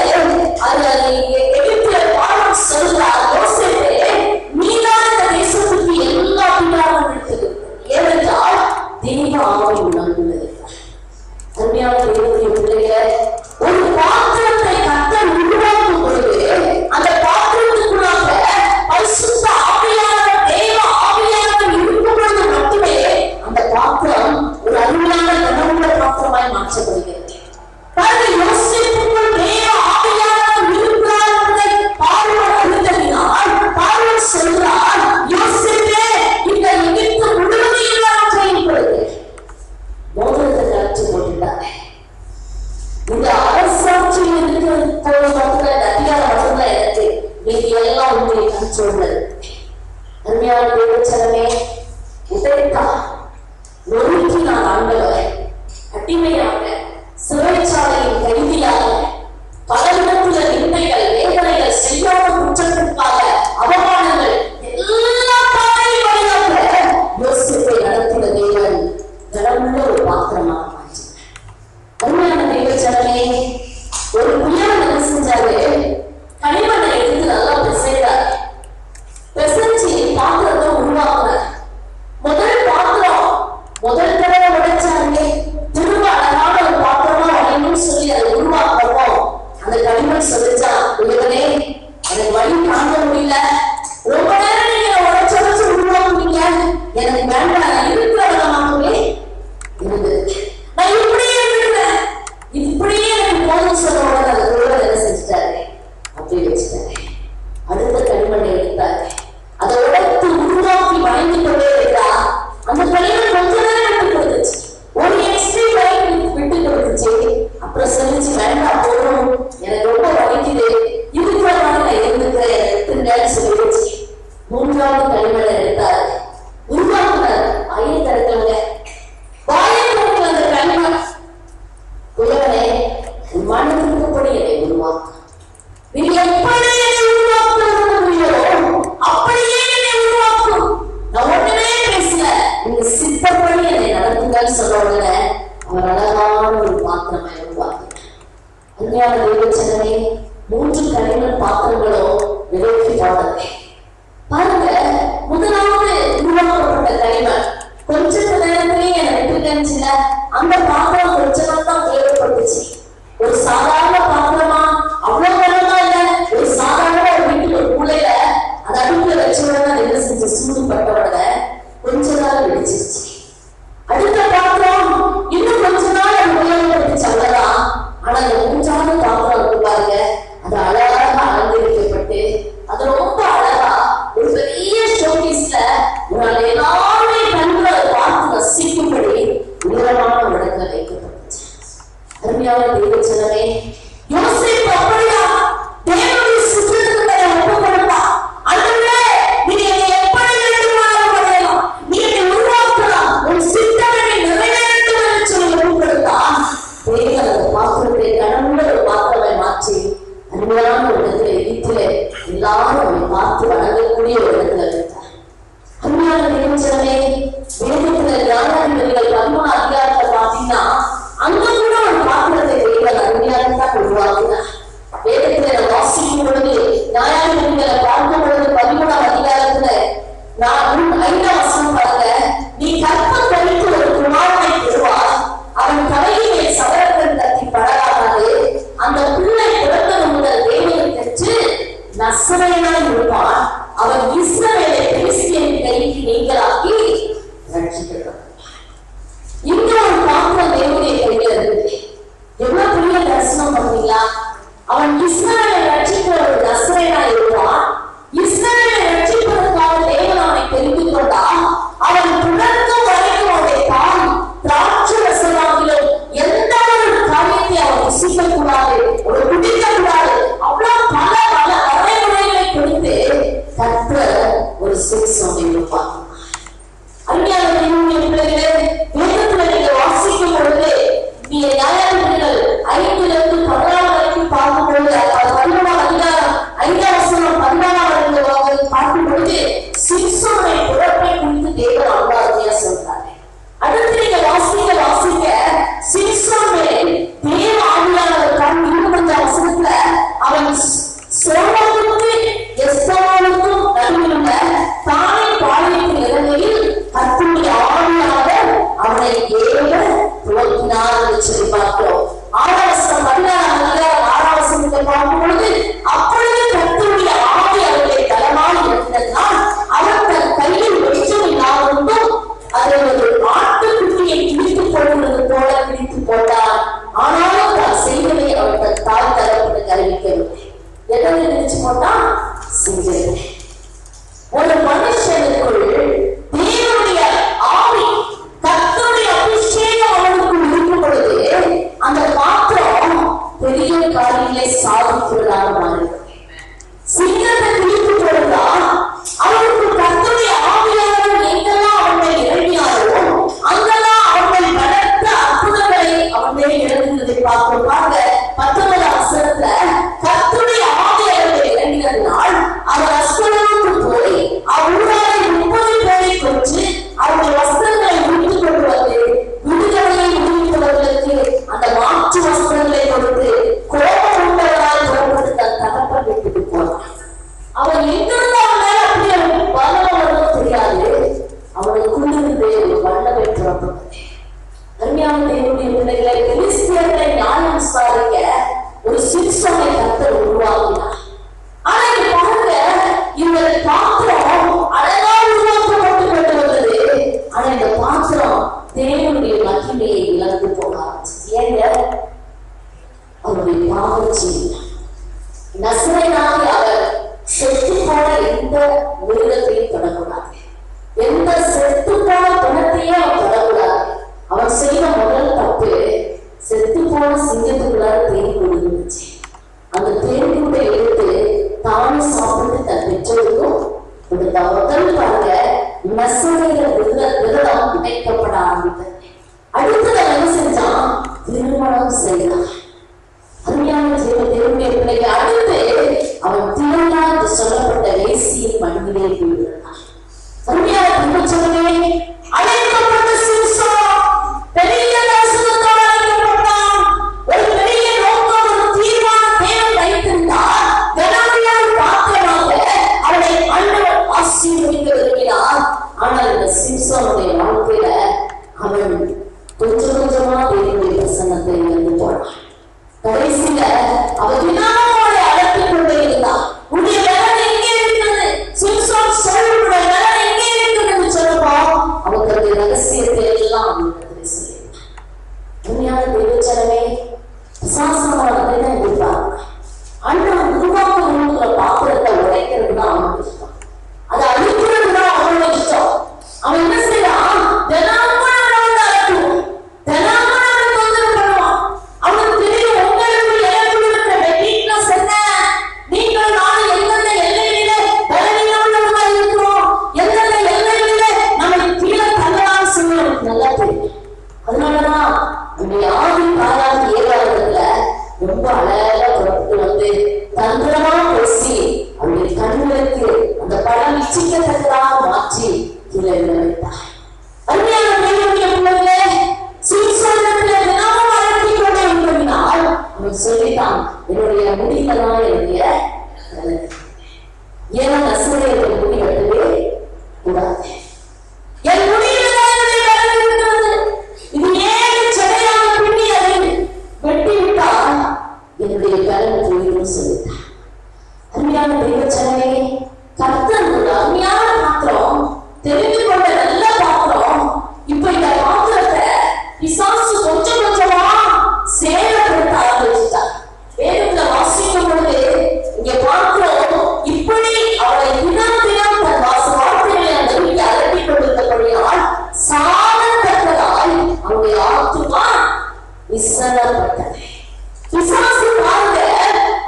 எகிப்தில பார்வோன் சொல்கிறார், யோசேப்பே, நீதான் இந்த தேசத்துக்கு எல்லா அதிகாரமும் எடுத்தது, ஏனென்றால் தெய்வ ஆவி உணர்ந்துள்ளது. அருமையான தேவனுடைய பிள்ளைகளே, ஒரு பாத்திரத்தை கர்த்தர் உருவாக்கும் பொழுது அந்த பாத்திரத்துக்குள்ளாக பரிசுத்த ஆவியானவர், தேவ ஆவியானவர் இருக்கும் பொழுது மட்டுமே அந்த பாத்திரம் ஒரு அருமையான கனவுள்ள பாத்திரமாய் மாற்றப்படுகிறது. யோசிப்புக்குள் தேவ ஆவியானவர் இருக்கிறார் என்பதை பார்வோன் அறிந்ததினால் பார்வோன் சொல்றார், யோசிப்பே, இந்த எகிப்து முழுவதையும் எல்லாவற்றையும் கொடுத்து மோதிரத்தை கலற்றி போட்டுட்டாங்க. இந்த அரசாட்சியில் இருக்கிற மட்டும்தான் அதிகாரம் மட்டும்தான் எனக்கு, மீதி எல்லாம் உங்களுடைய கண்ட்ரோல்ல இருக்கு. அருமையான தேவச்சனமே, உதைத்தா நொறுக்கி நான் ஆண்டவரை அடிமையாக சிறைச்சாலையின் கைதியாக பல விதத்துல நிந்தைகள், வேதனைகள், செய்யாத குற்றத்திற்காக அவமானங்கள் எல்லாத்தையும் வழியாக யோசிப்பை நடத்தின தேவன் கடவுள ஒரு பாத்திரமாக மாற்றினார். அருமையான தேவச்சனமே, ஒரு புயல் என்ன செஞ்சாரு, களிமண்ணை எடுத்து நல்லா பிசைந்தார். பிசைச்சு பாத்திரத்தை உருவாக்குறார். முதல் பாத்திரம் முதல் தடவை உடைச்சாரு, திரும்ப அழகான ஒரு பாத்திரமா வளையணும்னு சொல்லி அதை உருவாக்குறோம். அந்த களிமண் சொல்லிச்சா, உலகனே எனக்கு வழி தாங்க முடியல, ரொம்ப நேரம் நீங்க உடைச்சு உருவாக்குவீங்க, எனக்கு வேண்டாம், இருக்கிற விதமாகவே இருந்தது. அவர் அழகான ஒரு பாத்திரமாய் உருவாக்கினார். அருமையான தேவச்சனமே, 3 களிமண் பாத்திரங்களும் விலைக்கு போனது. பாருங்க, முதலாவது உருவாக்கப்பட்ட களிமண் கொஞ்ச நேரத்திலேயே என்ன அந்த பாத்திரம் கொஞ்சம் தான் தேவைப்பட்டுச்சு. ஒரு சாதாரண பாத்திரமா, அவ்வளவு நேரமா இல்ல, ஒரு சாதாரண ஒரு வீட்டுல ஒரு மூலையில அந்த அடுப்புல வச்ச உடனே என்ன செஞ்சு சூடு பட்ட உடனே கொஞ்ச நாள் வெடிச்சிருச்சு. அடுத்த பாத்திரம் இன்னும் கொஞ்ச நாள் அது உபயோகப்படுத்திச்சு, அவ்வளவுதான். ஆனா அந்த 3வது பாத்திரம் இருக்கு பாருங்க, அது அழகாக அலங்கரிக்கப்பட்டு அது ரொம்ப அழகா ஒரு பெரிய ஷோகேஸ்ல ஒரு எல்லாருமே கண்களை பார்த்து ரசிக்கும்படி உயரமான இடத்துல வைக்கப்பட்டுச்சு. அருமையான தேவச்சனமே, யோசேப்பு அப்படியா தேவனுடைய சித்தத்துக்கு ஒப்பு கொடுத்தா. அதுவே நீங்க எப்படி வேண்டுமானாலும் பண்ணலாம், நீங்க உருவாக்கலாம், உன் சித்தத்தை நிறைவேற்றும் என்று சொல்லி ஒப்பு கொடுத்தா தேவன் அந்த பாத்திரத்தை கடவுள ஒரு பாத்திரத்தை மாற்றி அருமையான ஒரு இடத்துல வீட்டில எல்லாரும் அவரை பார்த்து வணங்கக்கூடிய ஒரு இடத்துல வைத்தார். அருமையான தேவச்சனமே, வேதத்துல ஞானாதிபதிகள் 13 அதிகாரத்தை பார்த்தீங்கன்னா அங்க கூட ஒரு பாத்திரத்தை தேவன் அருமையாக தான் உருவாக்கினார். வேதத்துல வாசிக்கும் பொழுது ஞானாதிபதிகளை பார்க்கும் பொழுது 13 அதிகாரத்துல 5 வசனம் பாருங்க, நீ கற்பம் கழித்து ஒரு குமாரனை பெறுவாய், அவன் தலையிலே சவரக்கன் கத்தி படராகாது, அந்த பிள்ளை பிறந்தது முதல் தேவனை பெற்று நசரேயனாய் இருப்பான், அவன் இஸ்ரவேலை பெலிஸ்தியரின் கைக்கு நீங்களாக்கி ரட்சிக்கிறான். இந்த ஒரு பாத்திரம் தேவனுடைய கையில இருக்கு. எவ்வளவு பெரிய தரிசனம் பண்ணீங்களா? அவன் இஸ்ரவேலை ரட்சிக்கிற ஒரு நசரேயனாய் இருப்பான். இஸ்ரவேலை ரட்சிப்பதற்காக தேவன் அவனை தெரிந்து கொண்டா, அவன் பிறக்கும் வரைக்கும் அவனுடைய தாய் திராட்சை ரசமாகிலும் எந்த ஒரு காரியத்தை அவன் ருசிக்க கூடாது, ஒரு குடிக்க கூடாது, அவ்வளவு பல பல வரைமுறைகளை கொடுத்து கர்த்தர் ஒரு சிக்ஷனை இருப்பான். அருமையான தேவனுடைய பிள்ளைகளே, வேதத்துல நீங்க வாசிக்கும் பொழுது நீ நியாயாதிபதிகள் 5-14 வரைக்கும் பார்க்கும் பொழுது 11 அதிகாரம் 5 வசனம் 14 வரைக்கும் பார்க்கும் பொழுது சிம்சோனை பிறப்பை குறித்து தேவன் அருமையா சொல்றாரு. அடுத்து நீங்க வாசிக்க சிம்சோனை தேவ ஆவியானவர் 25 வசனத்துல அவன் சோமனுக்கு எஸ்தோனுக்கும் நடுவில் உள்ள தானே பாளையத்தின் இறங்கையில் கர்த்தருடைய ஆவியானவர் அவனை ஏவ துவக்கினார் என்று சொல்லி பார்க்கிறோம். 6 வசனம் 6 வசனத்தை பார்க்கும் பொழுது அப்பொழுது கர்த்தருடைய ஆவி அவர்களை பலமாய் இறக்கினதினால் அவர் தன் கையில் வெளிச்சம் இல்லாமலும் அதை ஒரு ஆட்டுக்குட்டியை கிழித்து போடுவது போல கிழித்து போட்டார். ஆனாலும் தான் செய்வதை அவர் தன் தாய் தரப்புக்கு அறிவிக்கவில்லை. எதை நினைச்சு போட்டா செஞ்சது. ஒரு மனுஷனுக்குள் தேவனுடைய ஆவி கர்த்தருடைய அபிஷேகம் அவனுக்குள் இருக்கும் பொழுது அந்த பாத்திரம் பெரிய காரியங்களை சாதிக்கிறதாக மாறுகிறது. சிங்கத்தை கிழித்து போடுறதா அவனுக்கு கர்த்தருடைய ஆவியானவர் எங்கெல்லாம் அவனை இறங்கினாரோ அங்கெல்லாம் அவனை பலத்த அற்புதங்களை அவனே இறங்குவதை பார்க்கிறோம். பாருங்க 19 வசனத்துல கர்த்தருடைய ஆவியானவர் இறங்கினதினால் அவர் அஸ்தலோனுக்கு போய் அவ்வூராரை 30 பேரை கொன்று அவருடைய வஸ்திரங்களை உடுத்திக் கொண்டு வந்து விடுதலையை விடுவித்தவர்களுக்கு அந்த மாற்று வஸ்திரங்களை கொடுத்து கோபம் உண்டவரால் புறப்பட்டு தன் தகப்பன் வீட்டுக்கு போனார். அவன் எங்கிருந்து அவன் மேல அப்படி வல்லவனோ தெரியாது, அவனுக்குள்ளிருந்து ஒரு வல்லமை புறப்பட்டது. அருமையான தேவனுடைய பிள்ளைகளை, பெலிஸ்தியர்களை நியாயம் விசாரிக்க ஒரு சிம்சோனை கர்த்தர் உருவாக்கினார். ஆனா இங்க பாருங்க, இந்த பாத்திரம் அழகா உருவாக்கப்பட்டு கொண்டு வந்தது. ஆனா இந்த பாத்திரம் தேவனுடைய மகிமையை இழந்து போக ஆரம்பிச்சது. ஏங்க, அவருடைய பாவச்சி நசரேயனாகிய அவர் செத்து போன எந்த மிருகத்தையும் தொடக்கூடாது, எந்த செத்து போன பிணத்தையே அவன் தொடக்கூடாது. அவன் செய்த முதல் தப்பு, செத்து போன சிங்கத்துக்குள்ளார தேன் கொடுத்துச்சு. அந்த தேன் கூட எடுத்து தானே சாப்பிட்டு தன் பெற்றோருக்கும் கொடுத்த முதல் பாருங்க நசரேய விரதம் இணைக்கப்பட ஆரம்பித்தது. அடுத்து அவன் என்ன செஞ்சான்? திருமணம் செய்தான். அருமையான தேவனுடைய பிள்ளைக்கு அடுத்து அவன் திருமணா என்று சொல்லப்பட்ட வேசியின் மண்ணிலே போயிருந்தான். அருமையான திருமணமே அழைக்கப்பட்ட சிம்சோன் பெரிய தரிசனத்தை அருமையான தேவச்சனமே, விசாசமான எதிர்பார்க்க அண்ணன் உருவாக்க விரும்புகிற பாத்திரத்தை உடைக்கிறது தான் அவனுக்கு இஷ்டம். அதை அழிக்கிறது தான் அவனோட இஷ்டம். அவன் என்ன செய்யறான்? தினமும் அழைக்கும், தினமும் தொந்தரவு பண்ணுவான். அவனுக்கு தெரியும் உங்களுக்கு எனக்கு இருக்கிற வெயிட்னஸ் என்ன, நீங்கள் நானும் எந்தெந்த எல்லையில பலவீனமாக இருக்கிறோம், எந்தெந்த எல்லையில நம்மை கீழே தள்ளலாம்னு சொல்லி எனக்கு நல்லா தெரியும். அதனாலதான் நம்முடைய ஆதி தாயாதி ஏகாலத்துல ரொம்ப அழகா புறப்பட்டு வந்து தந்திரமா பேசி அவருடைய கண்களுக்கு அந்த படம் நிச்சயிக்கத்தக்கதாக மாற்றி கீழே விளைவித்தார். அருமையான தேவனுடைய பிள்ளைகளே, சிறுசோதனத்திலே தினமும் அழைத்து கொண்டே இருந்ததினால் அவன் சொல்லித்தான், என்னுடைய முடிவுதான் என்னுடைய ஏன்னா நசுரையை முடி வெட்டவே கூடாது. என் முடிவுதான் என்னுடைய பலன் இருக்கிறது. இது ஏன் செடையாக பின்னி அதை வெட்டி விட்டால் என்னுடைய பலன் போயிடும் சொல்லிட்டார். அருமையான தெய்வச்சனமே, கர்த்தர் ஒரு அருமையான பாத்திரம், தெரிந்து கொண்ட நல்ல பாத்திரம். இப்ப இந்த பாத்திரத்தை பிசாசு கொஞ்சம் கொஞ்சமா சேதப்படுத்த ஆரம்பிச்சுட்டார். வேதத்துல வாசிக்கும் பொழுது இங்க பார்க்கிறோம், இப்படி அவளை தினம் தினம் தன் வார்த்தைகளை நம்பிக்கை அலட்டி கொண்டிருந்தபடியால் சாதத்தக்கதாய் அவருடைய ஆத்துமா விசனப்பட்டது. பிசாசு பாருங்க,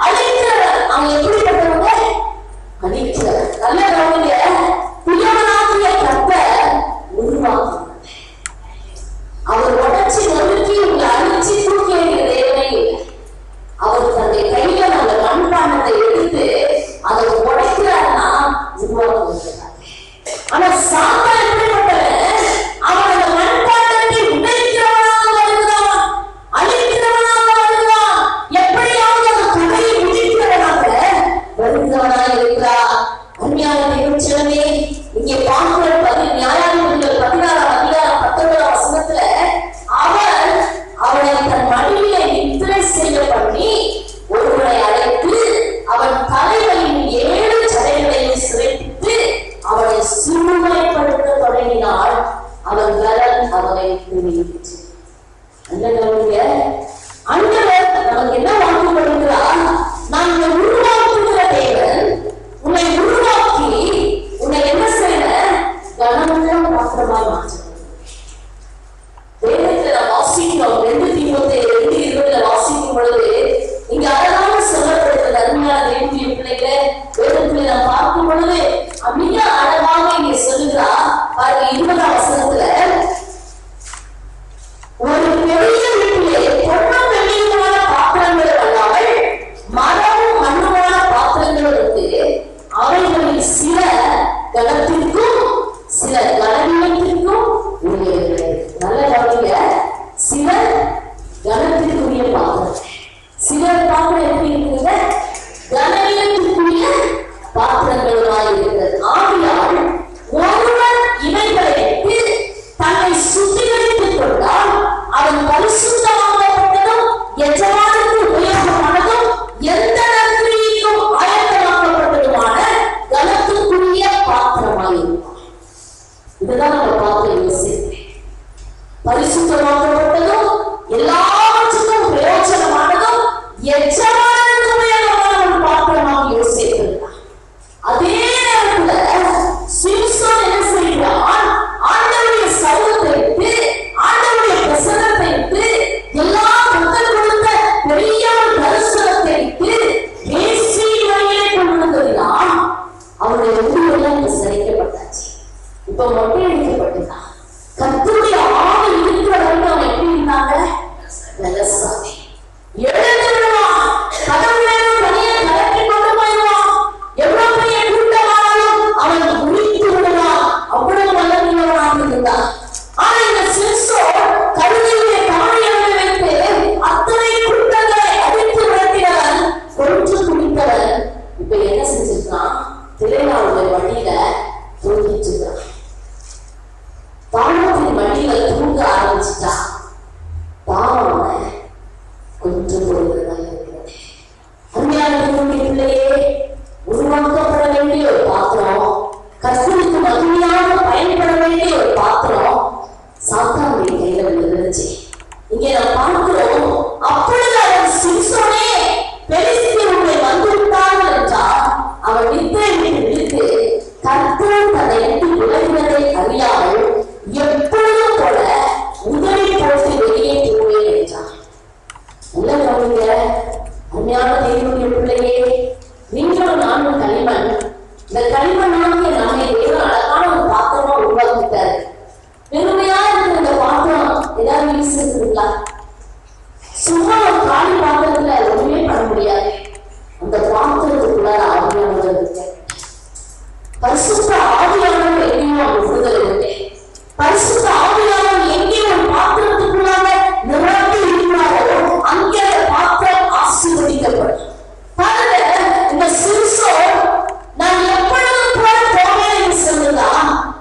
அழிக்கிறவர். அவன் எப்படிப்பட்டவங்க? அழிக்கிறவர். நல்ல கவனிங்க, புயவனாகிய கர்த்தர் உருவாக்குவார். அவர் உடைச்சி நொறுக்கி உங்களை அழிச்சு தூக்கி எறிகிற தேவனே இல்லை. அவர் தன்னுடைய கையில அந்த மண்பாண்டத்தை எடுத்து அதை உடைக்கிறார்னா உருவாக்குகிறார். ஆனா சாத்தான் எப்படிப்பட்டவன்? அவன் அந்த மண்பாண்டத்தை உடைக்கிறவனாக வருகிறான், அழிக்கிறவனாக வருகிறான், எப்படியாவது அந்த கதையை முடிக்கிறவனாக வருகிறவனாக இருக்கிறார். அருமையான தேவச்சனமே, இங்கே பார்க்கிற நியாயாதிபதிகள் 16ஆம் அதிகாரம் 19ஆம் வசனத்துல அவனை தன் மடியிலே நித்திரை செய்ய பண்ணி ஒருவனை அழைத்து அவன் தலைவலின் 7 ஜடைகளையும் சிறைப்பித்து அவனை சிறுமைப்படுத்த தொடங்கினாள். அவன் கரன் அவனை பிரித்து. ஆண்டவர் நமக்கு என்ன வாக்கு கொடுக்கிறார்? நான் உன்னை உருவாக்குகிற தேவன், உன்னை உருவாக்கி உன்னை என்ன செய்ய கனமுள்ள பாத்திரமாய் மாற்ற. வேதத்துல வாசிக்கிறோம், 2 தீமோத்தேயு 2:20 வாசிக்கும் பொழுது இங்க அழகாக சொல்லப்படுகிறது. அருமையான தேவனுடைய பிள்ளைகளே, வேதத்துல நாம் பார்க்கும் பொழுது மிக அழகாக இங்கே சொல்லுகிறார். பாருங்க 20ஆம் வசனத்துல, ஒரு பெரிய வீட்டிலே பொன்னும் வெள்ளியுமான பாத்திரங்கள் அல்லாமல் மரமும் மண்ணுமான பாத்திரங்கள் இருந்து அவைகளில் சில கனத்திற்கும் சில கனவீனத்திற்கும் உரியவர்களே. நல்ல கவனிங்க, சில கனத்திற்குரிய பாத்திரம், சில பாத்திரம் எப்படி இருக்குங்க? கனவீனத்திற்குரிய பாத்திரங்களுமாய் இருக்கிறது. ஆகையால் ஒருவன் இவைகளை விட்டு தன்னை சுத்திகரித்துக் கொண்டால் அவன் பரிசுத்தமாக்கப்பட்டதும் எஜமானுக்கு உபயோகமானதும் எந்த நன்மைக்கும் ஆயத்தமாக்கப்பட்டதுமான கனத்துக்குரிய பாத்திரமாயிருப்பான். இதுதான் நம்ம பார்த்து யோசிக்கிறேன். பரிசுத்தமாக்கப்பட்டதும் எல்லாவற்றுக்கும் பிரயோஜனமானதும் எஜமானுக்கு உபயோகமான பாத்திரமாக யோசிக்கிறான். அதே நேரத்துல சிம்சோன் என்ன செய்கிறான்? ஆண்டவருடைய சமூகத்தை விட்டு, ஆண்டவருடைய பிரசன்னத்தை விட்டு, எல்லா மக்கள் கொடுத்த பெரிய தரிசனத்தை விட்டு வேசி வழியிலே கொண்டு வந்ததினால் அவருடைய உயிரெல்லாம் சரிக்கப்பட்டாச்சு. இப்ப மொட்டை அடிக்கப்பட்டுதான். கர்த்தருடைய ஆவி இருக்கிற வரைக்கும் அவன் எப்படி இருந்தாங்க? வெலசாமி எழுந்து விடுவான், கடவுளை தனியே கலக்கி கொண்டு போயிடுவான். எவ்வளவு பெரிய கூட்டமானாலும் அவன் முடித்து விடுவான். அவ்வளவு நல்லவனாக இருந்தான். ஆனா இந்த சிம்சோன் கழுதையுடைய காணியங்களை வைத்து அத்தனை கூட்டங்களை அடித்து விரட்டினவன், கொன்று குடித்தவன். இப்ப என்ன செஞ்சிருக்கான்? திரையாவுடைய வழியில தூங்கிட்டு இருக்கான். பாவத்தின் வழியில தூங்க ஆரம்பிச்சுட்டான். பாவம் கொஞ்சம் பொழுதுதான் இருக்கிறது. அருமையான பிள்ளையே, உருவாக்கப்பட வேண்டிய ஒரு பாத்திரம், கர்த்தருக்கு மகிமையாக பயன்பட வேண்டிய ஒரு பாத்திரம் சாத்தானுடைய கையில விழுந்துருச்சு. இங்கே நான் பார்க்க அப்பொழுது அவன் சிம்சோனே, பெலிஸ்தியர் உன்னை வந்துவிட்டார்கள் என்றார். அவன் நித்திரை விட்டு விழித்து கர்த்தர் தன்னை விட்டு விலகினதை அறியாமல் எப்பொழுதும் போல உதவி போட்டு வெளியே போவேன் என்றார். நல்ல கவனிங்க அருமையான தேவனுடைய பிள்ளையே, நீங்களும் நானும் களிமண். இந்த களிமண்ணாகிய நம்மை தேவன் அழகான ஒரு பாத்திரமா உருவாக்கிட்டாரு. பெருமையா இருக்கிற இந்த பாத்திரம் ஏதாவது யூஸ் இருக்குங்களா? சும்மா ஒரு காலி பாத்திரத்துல ஒண்ணுமே பண்ண முடியாது. அந்த பாத்திரத்துக்குள்ள ஆவியானவர் இருக்கு. பரிசுத்த ஆவியானவர் எங்கேயும் அவங்க விடுதலை இருக்கு. பரிசுத்த ஆவியானவர் எங்கேயும் ஒரு பாத்திரத்துக்குள்ளாக நிரம்பி இருக்கிறாரோ அங்கே அந்த பாத்திரம் ஆசீர்வதிக்கப்படும். பாருங்க, இந்த சிம்சோன் நான் எப்பொழுதும் போல போவேன் என்று சொல்லுதா,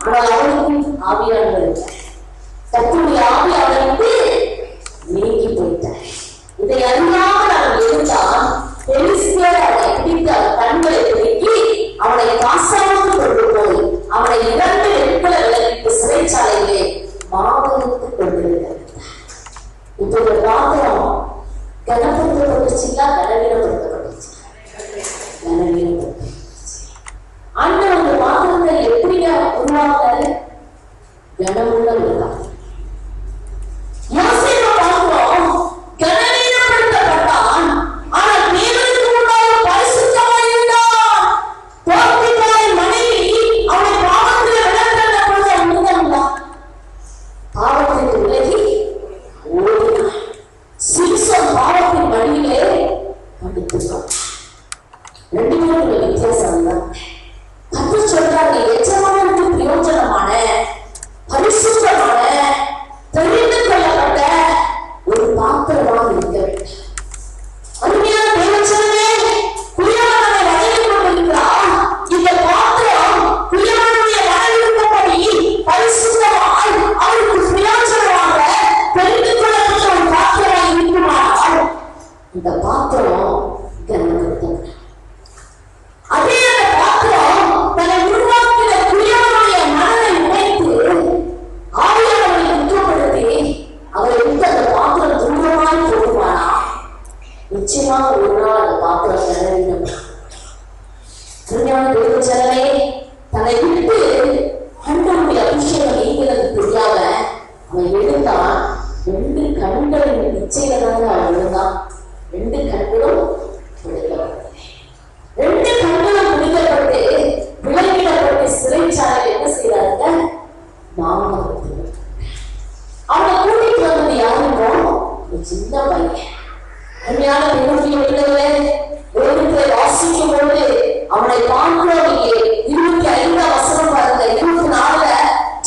ஆனால் அவனுக்கு ஆவியானவர் இல்லை. கர்த்தருடைய ஆவி அவனை விட்டு நீங்கி போயிட்டார். இதை அறியாமல் அவன் எழுந்தான். பெலிஸ்தியர் அவனை பிடித்து அவன் கண்களை பிடிக்கி அவனை காசாவுக்கு கொண்டு போய் அவனை 2 வெண்கல விளக்கிட்டு சிறைச்சாலையிலே மாவனுக்கு கொண்டிருந்தார். இப்ப இந்த பாத்திரம் கனப்படுத்தப்பட்டுச்சுங்களா? கனவீனப்படுத்தப்பட்டுச்சு. கனவீனப்படுத்தப்பட்டுச்சு. ஆண்டவர் அந்த பாத்திரத்தை எப்படிங்க உருவாக்குறாரு? கனமுள்ள ஒரு பாத்திரம். யோசேப்பு பாத்திரம் கனவீனப்படுத்தப்பட்டான். ஆனால் தேவனுக்கு முன்பாக பரிசுத்தமாய் இருந்தான். போத்திபாரின் மனைவி அவனை பாவத்தில் விலக்கின பொழுது அவன் இருந்தான். பாவத்திற்கு விலகி ஓடினான். சிம்சோன் பாவத்தின் வழியிலே படுத்துட்டான். 2 பேரும் வித்தியாசம் தான். கர்த்தர் சொல்றாங்க, எஜமானனுக்கு பிரயோஜனமான பரிசுத்தமான தெரிந்து கொள்ளப்பட்ட ஒரு பாத்திரமாக இருக்க வேண்டும். அருமையான தேவச்சனமே, குயவனை வணங்கி கொண்டிருக்கிறார். இந்த பாத்திரம் குயவனுடைய வணங்கிருந்தபடி பரிசுத்தமாய் அவருக்கு பிரயோஜனமாக தெரிந்து கொள்ளப்பட்ட ஒரு பாத்திரமாக இருக்குமானால் இந்த பாத்திரம் கனப்படுத்தப்படும். அதே அந்த பாத்திரம் தன்னை உருவாக்கின குயவனுடைய மனதை உடைத்து ஆவியானவரை குற்றப்படுத்தி அவரை விட்டு அந்த பாத்திரம் தூரமாய் போடுவானா, நிச்சயமாக ஒரு நாள் அந்த பாத்திரம் கனவீனப்படும். அருமையான தேவச்சனமே, தன்னை விட்டு ஆண்டவருடைய அபிஷேகம் நீங்கிறது தெரியாம அவன் எழுந்தான். 2 கண்களின் நிச்சயமாக அவன் எழுந்தான். 2 கண்களும் பிடிக்கப்பட்டது. 2 கண்களும் பிடிக்கப்பட்டு விலங்கிடப்பட்டு சிறைச்சாலையில் என்ன செய்யறாங்க? மாமனத்தில் அவனை கூட்டிட்டு வந்தது யாருமோ ஒரு சின்ன பையன். அருமையான தேவனுடைய பிள்ளைகளே, வேதத்தை வாசிக்கும் பொழுது அவனை பார்க்கிறோம். இங்கே 25ஆம் வசனம் பாருங்க. 24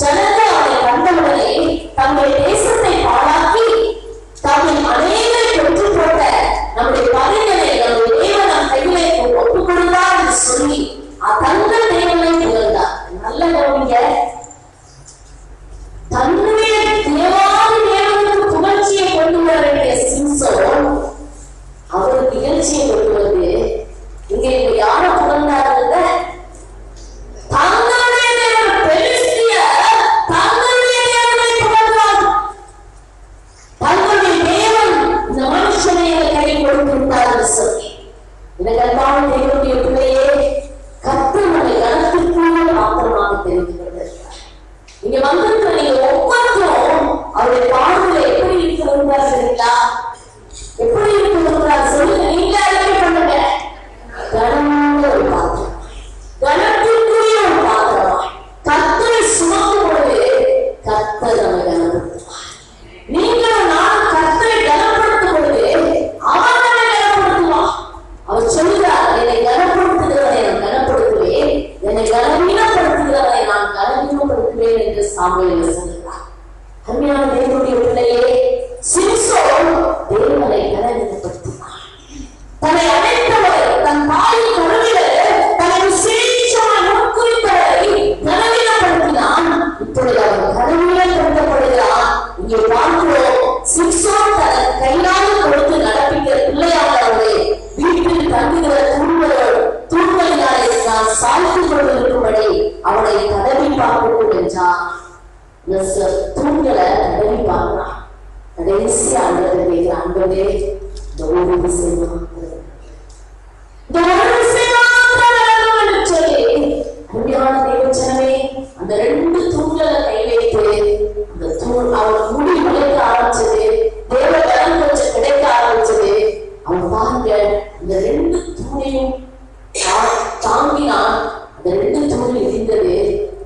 ஜனங்கள் அவனை கண்டவுடனே தங்கள் தேசத்தை பாழாக்கி தங்கள் அநேகரை பெற்று போட்ட நம்முடைய பகைகளை நம்முடைய தேவன் நம் கையிலே ஒப்புக் கொடுத்தார் என்று சொல்லி தங்கள் தேவனை புகழ்ந்தார். நல்ல கவனிங்க, தன்னுடைய தேவாதி தேவனுக்கு புகழ்ச்சியை கொண்டு வர வேண்டிய சிம்சோன் அவருக்கு இகழ்ச்சியை கொண்டு வந்து இங்க யார புகழ்ந்தார்கள்? தங்களுடைய தேவன் பெலிஸ்தியர் தங்களுடைய தேவனை புகழ்ந்தார். தங்களுடைய தேவன் இந்த மனுஷனை கையில் கொடுத்திருந்தார் என்று சொல்லி எனக்கு அன்பான தேவனுடைய பிள்ளையே, கர்த்தர் நம்மை கனத்திற்குரிய பாத்திரமாக தெரிந்து கொண்டிருக்கிறார். இங்க வந்திருக்கிற நீங்க ஒவ்வொருத்தரும் அவருடைய பார்வையில எப்படி இருக்கிறார் சரிங்களா? எப்படி இருக்கிறார் சொல்லுங்க. நீங்க அறிக்கை பண்ணுங்க. கனமுள்ள ஒரு பாத்திரம், கனத்திற்குரிய ஒரு பாத்திரமா கர்த்தரை சுமக்கும் பொழுது கர்த்தர் நம்மை கனப்படுத்துவார். நீங்களும் நான் கர்த்தரை கனப்படுத்தும் பொழுது அவர் நம்மை கனப்படுத்துவார். அவர் சொல்கிறார், என்னை கனப்படுத்துகிறவனை நான் கனப்படுத்துவேன், என்னை கனவீனப்படுத்துகிறவனை நான் கனவீனப்படுத்துவேன் என்று சாமுவேல் சொல்கிறார். அருமையான தேவனுடைய பிள்ளையே, சிம்சோன் தேவனை கனவீனப்படுத்தினார். தன்னை அழைத்தவரை தன் தாயின் கருவிலே ஆண்டவரே இந்த ஒரு விஷயம் அருமையான தேவச்சனமே, அந்த 2 தூண்களை கை வைத்து அந்த தூண் அவன் முடி விளைக்க ஆரம்பிச்சது, தேவ பலம் கொஞ்சம் கிடைக்க ஆரம்பிச்சது. அவன் பாருங்க, அந்த 2 தூணையும் தாங்கினான். அந்த 2 தூண் இடிந்தது.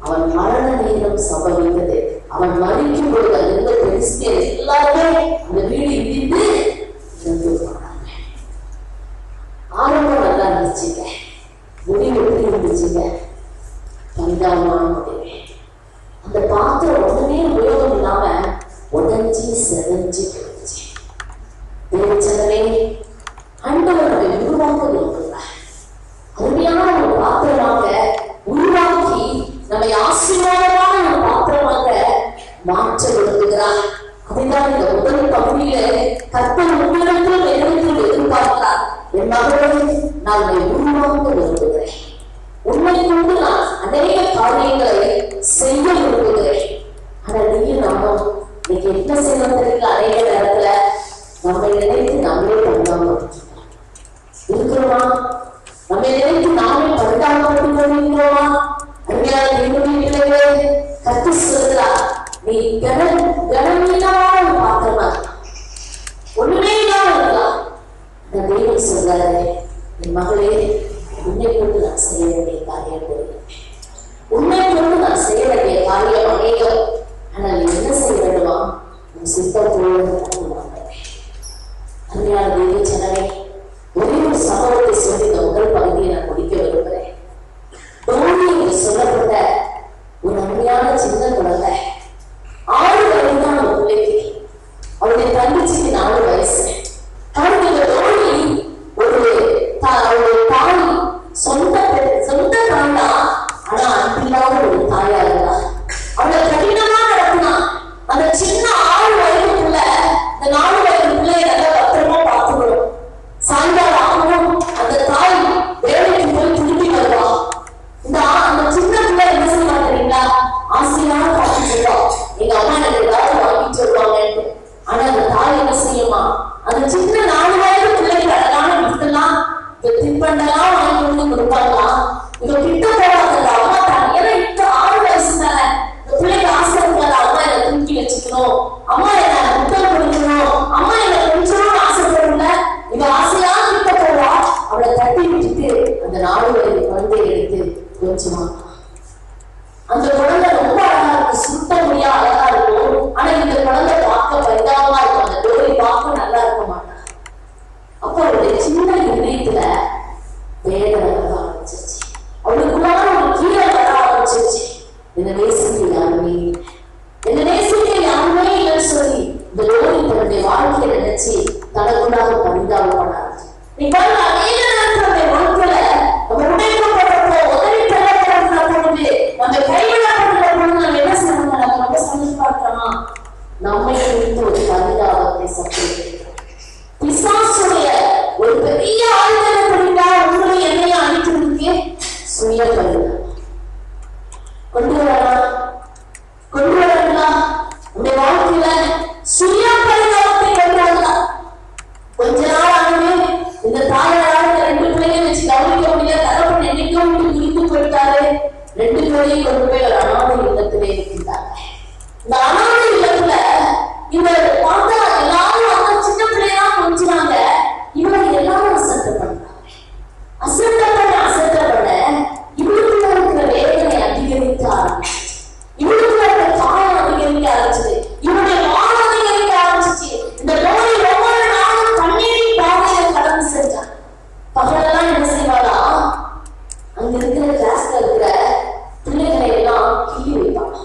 அவன் மரண நேரம் சம்பவித்தது. அவன் மறிக்கும் பொழுது அந்த பெருசியர் எல்லாருமே அந்த வீடு இடிந்து இறந்து போனாங்க. ஆரம்பம் நல்லா இருந்துச்சுங்க, முடிவு எப்படி இருந்துச்சுங்க? பரிதாபமான முடிவு. அந்த பாத்திரம் உடனே உபயோகம் இல்லாம உடஞ்சி செதஞ்சு போயிடுச்சு. தேவச்சனமே, ஆண்டவர் நம்மை உருவாக்க விரும்புகிறார். அருமையான ஒரு பாத்திரமாக உருவாக்கி நம்மை ஆசீர்வாதமான ஒரு பாத்திரமாக மாற்ற விரும்புகிறார். அதுதான் இந்த முதல் பகுதியில கர்த்தர் உங்களிடத்தில் என்னிடத்தில் எதிர்பார்க்கிறார். என் மகளே, நான் உன்னை உருவாக்க விரும்புகிறேன். உன்னை கொண்டு நான் அநேக காரியங்களை செய்ய விரும்புகிறேன். ஆனா நீயும் நம்ம இன்னைக்கு என்ன செய்யணும் தெரியல. அநேக நேரத்துல நம்மை நினைத்து நம்மளே பரிதாபம் இருக்கிறோமா? நம்மை நினைத்து நாமே பரிதாபப்பட்டு கொண்டிருக்கிறோமா? அருமையான தேவனுடைய பிள்ளைகளே, கர்த்தர் சொல்கிறார், நீ கனவீனமான ஒரு பாத்திரமா ஒண்ணுமே இல்லாம இருக்கலாம். அந்த தேவன் சொல்றாரு, என் மகளே, உன்னை கொண்டு நான் செய்ய வேண்டிய காரியம், உன்னை கொண்டு நான் செய்ய வேண்டிய காரியம் அநேகம். ஆனால் நீ என்ன செய்ய வேண்டுமா? உன் சித்தத்தோடு அருமையான தேவச்சனமே, ஒரே ஒரு சம்பவத்தை சொல்லி இந்த முதல் பகுதியை நான் முடிக்க விரும்புகிறேன். டோனி என்று சொல்லப்பட்ட ஒரு அருமையான சின்ன குழந்தை, 6 வயது தான் அந்த பிள்ளைக்கு. அவருடைய தங்கச்சிக்கு 4 வயசு. அவருடைய டோனி அவருடைய தாய் சொந்த தாய் தான், ஆனா அன்பில்லாத ஒரு தாயா இருந்தார். அவளை கடினமா நடத்தினா. அந்த சின்ன 6 வயதுக்குள்ள இந்த 4 வயது பிள்ளைய நல்லா பத்திரமா பார்த்துக்கணும். சாயங்காலம் ஆகும், அந்த தாய் வேலைக்கு போய் திரும்பி வருவா. அந்த சின்ன பிள்ளை என்ன செய்ய மாட்டீங்களா? ஆசையான காட்சி சொல்லுவா, எங்க அம்மா எனக்கு ஏதாவது வாங்கிட்டு வருவாங்க. ஆனா அந்த தாய் என்ன செய்யுமா? அந்த சின்ன 4 வயது பிள்ளைக்கு அழகான கிஃப்ட்லாம் தின்பண்டெல்லாம் வாங்கி வந்து கொடுப்பாங்களாம். இவ கிட்ட போவாங்க, அம்மா தான் ஏன்னா இப்ப 6 வயசு தானே, இந்த பிள்ளைக்கு ஆசை இருக்காது. அம்மா என்னை தூக்கி வச்சுக்கணும், அம்மா என்ன முத்தம் கொடுக்கணும், அம்மா என்னை கொஞ்சம் ஆசைப்படல. இவ ஆசையா கிட்ட போவா. அவளை தட்டி விட்டுட்டு அந்த 4 வயது குழந்தையை எடுத்து கொஞ்சமா. அந்த குழந்தை ரொம்ப அழகா இருக்கும், சுத்த முடியா அழகா இருக்கும். ஆனா இந்த குழந்தை பார்க்க பரிதாபமா இருக்கும். அந்த டோரி பார்க்க நல்லா இருக்க மாட்டான். அப்போ அவருடைய சின்ன இதயத்துல வேதனை வர ஆரம்பிச்சிருச்சு. அவளுக்குள்ளார ஒரு கீழே வர ஆரம்பிச்சிருச்சு. என்ன நேசிக்க யாருமே இல்லைன்னு சொல்லி இந்த டோரி தன்னுடைய வாழ்க்கையை நினைச்சு தனக்குள்ளாக பரிதாபம் பண்ண ஆரம்பிச்சு. நீ பாருங்க, அநேக நேரத்துல வாழ்க்கையில நம்ம உடைக்கப்பட்டப்போ, உதவி தள்ளப்பட்ட பொழுது, நம்ம கைவிடப்பட்ட பொழுது நம்ம என்ன செய்யணும்? நம்ம ரொம்ப சந்தோஷமா இருக்கிறோமா? நம்மை குறித்து ஒரு பரிதாபத்தை சந்திக்கிறோம். பிசாசுடைய ஒரு பெரிய ஆயுதத்தை புரிந்தா உங்களை என்னையும் அழிக்கிறதுக்கு சுய பரிதாபம் கொண்டு வரலாம். உடைய வாழ்க்கையில சுய பரிதாபத்தை கொண்டு வரலாம். கொஞ்ச நாள் ஆகவே இந்த தாயாரால் 2 பிள்ளைகளை வச்சு கவனிக்க முடியாது. தகப்பன் என்னைக்கும் குறித்து போயிட்டாரு. 2 பிள்ளையும் கொண்டு போய் ஒரு அனாதை இல்லத்திலே இருக்கின்றாங்க. இந்த அனாதை இல்லத்துல இவ பார்த்தா எல்லாரும் அந்த சின்ன பிள்ளையெல்லாம் கொஞ்சினாங்க. இவங்க எல்லாரும் அசட்டை பண்ணாங்க. அசட்டை பண்ண இவளுக்குள்ள இருக்கிற வேதனை அதிகரிக்க ஆரம்பிச்சு. இவளுக்குள்ள இருக்கிற காயம் அதிகரிக்க ஆரம்பிச்சது. இவருடைய வாழ அதிகரிக்க ஆரம்பிச்சிச்சு. இந்த டோரி ஒவ்வொரு நாளும் கண்ணீரின் பாதையில கடந்து செஞ்சான். பகலெல்லாம் என்ன செய்வாளா? அங்க இருக்கிற கிளாஸ்ல இருக்கிற பிள்ளைகளை எல்லாம் கிள்ளி வைப்பாங்க.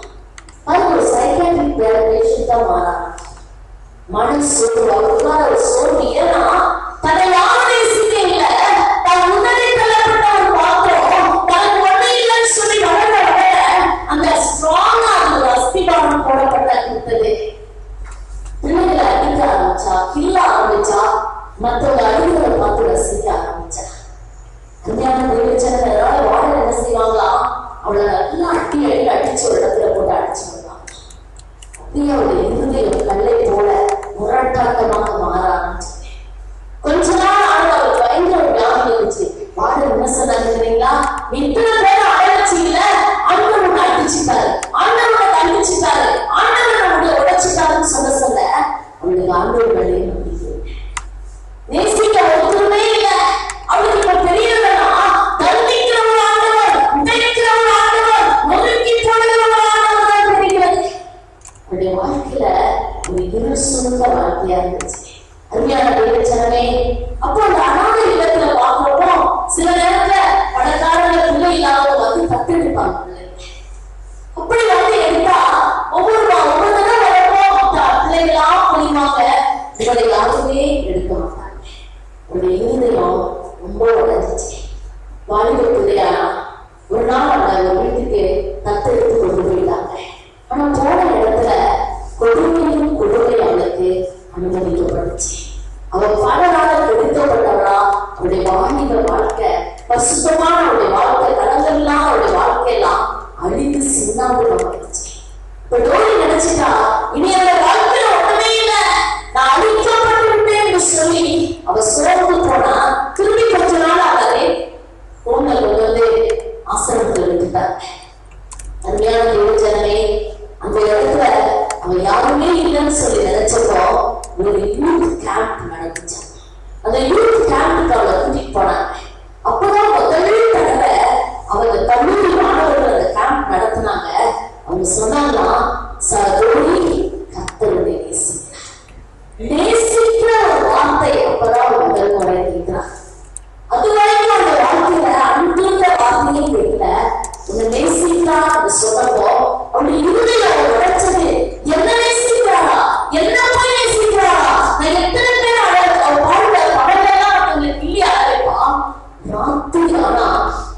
அது ஒரு சைக்காட்ரிக் பேஷண்ட் தான் மாறாங்க. மன சோர்வு, அவருக்குள்ள ஒரு சோர்வு. ஏன்னா தன்னை யாரும் நேசிக்க இல்லை, தன் முன்னாடி தள்ளப்பட்ட ஒரு பாத்திரம் தனக்கு ஒண்ணு இல்லைன்னு சொல்லி வளர அந்த ஸ்ட்ராங்கா அந்த அஸ்திபாரம் போடப்பட்ட கொடுத்தது. பிள்ளைகளை அடிக்க ஆரம்பிச்சா, கிள்ள ஆரம்பிச்சா, மற்றவங்க அடிகளை பார்த்து ரசிக்க ஆரம்பிச்சா. கல்யாணம் நிறைவேற்றனால வாழ என்ன செய்வாங்களா? அவளை நல்லா அடிச்சு ஒரு இடத்துல போட்டு அடிச்சு வருவாங்க. அப்படியே அவளுடைய இருதயம் கல்லை போல முரட்டாட்டமாக மாற ஆரம்பிச்சு. ஒரே நம்பிக்கை. நேசிக்க ஒருத்தருமே இல்ல. அவளுக்கு இப்ப தெரியலன்னா தண்டிக்கிற ஒரு ஆண்டவர், உடைக்கிற ஒரு ஆண்டவர், நொறுக்கி போடுகிற ஒரு ஆண்டவர் தான் தெரிகிறது. அவருடைய வாழ்க்கையில ஒரு இருள் சூழ்ந்த வாழ்க்கையா இருந்துச்சு. அருமையான தேவச்சனமே, அப்போ அந்த அனாதை இல்லத்துல பாக்குறப்போ சில நேரத்துல பணக்காரங்க பிள்ளை இல்லாத வந்து தத்துப்பாங்க. அப்படி வந்து எடுத்தா ஒவ்வொரு தடவை வரப்போ பிள்ளைகளா புரியுவாங்க, இவரை யாருமே எடுக்க மாட்டாங்க. அவருடைய இருதயம் ரொம்ப உடைஞ்சிச்சு. வாலிப பிள்ளையானா ஒரு நாள் அவங்க வீட்டுக்கு தத்தெடுத்து கொண்டு போயிட்டாங்க. ஆனா போன இடத்துல கொடுமையும் கொடுமை அவளுக்கு அனுமதிக்கப்பட்டுச்சு. அவன் பல நாள் கெடுக்கப்பட்டவளா. அவருடைய வாலிப வாழ்க்கை, பசுத்தமான அவருடைய வாழ்க்கை, கடங்கள்லாம் அவருடைய வாழ்க்கையெல்லாம் அழிந்து சின்னாபின்னமாயிடுச்சு. இப்ப டோரி நினைச்சுட்டா இனி அந்த வாழ்க்கையில ஒண்ணுமே இல்லை, நான் அழிக்கப்பட்டு விட்டேன் என்று சொல்லி அவ சோர்ந்து போனா. திரும்பி கொஞ்ச நாள் அவரே போன்ல கொண்டு வந்து ஆசிரமத்தில் விட்டுட்டாங்க. அருமையான தேவஜனமே, அந்த இடத்துல அவன் யாருமே இல்லைன்னு சொல்லி நினைச்சப்போ ஒரு யூத் கேம்ப் நடந்துச்சு. அந்த யூத் கேம்புக்கு அவளை கூட்டிட்டு போனாங்க. அப்பதான் முதல் தடவை அவங்க கல்லூரி மாணவர்கள் அந்த கேம்ப் நடத்தினாங்க. அவங்க சொன்னாங்கன்னா, சகோதரி கர்த்தருடைய நேசிக்கிற ஒரு வார்த்தை அப்பதான் முதல் முறை கேட்கிறாங்க. அது வரைக்கும் அந்த வாழ்க்கையில அன்புன்ற வார்த்தையே கேட்கல. உன்னை நேசிக்கிறா சொன்னப்போ அவருடைய இருதயம் உடைச்சது. என்ன நேசிக்கிறாரா, என்ன போய் நேசிக்கிறாரா, நான் எத்தனை பேர் அவ பாடுற படங்கள்லாம் அவங்களுக்கு இல்லையா அழைப்பான். ராத்திரி ஆனா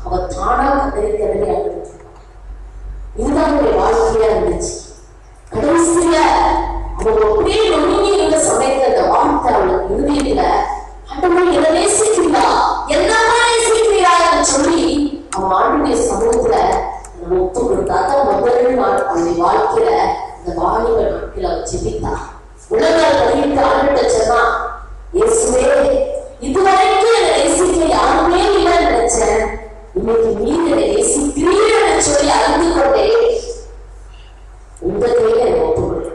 அவ தானா கதறி அழுது. இதுதான் அவருடைய வாழ்க்கையா இருந்துச்சு. கடைசியில அவங்க அப்படியே நொறுங்கி இருந்த சமயத்துல அந்த வார்த்தை அவளுக்கு இருதயத்துல, ஆண்டவரே என்ன நேசிக்கிறீங்களா, என்னமா நேசிக்கிறீரா என்று சொல்லி அவன் ஆண்டுடைய சமூகத்துல ஒப்பு கொடுத்தாக்க முதல் நாள் அவனுடைய வாழ்க்கையில இந்த வாலிப நாட்கள் அவன் ஜெபித்தான். உலகால் பதிவிட்டு ஆண்டுகிட்ட சொன்னா, இயேசுவே இதுவரைக்கும் என்னை நேசிக்க யாருமே இல்லைன்னு நினைச்சேன், இன்னைக்கு நீங்க என்னை நேசிக்கிறீன்னு சொல்லி அறிந்து கொண்டே உங்க கையில என்னை ஒப்பு கொடுங்க.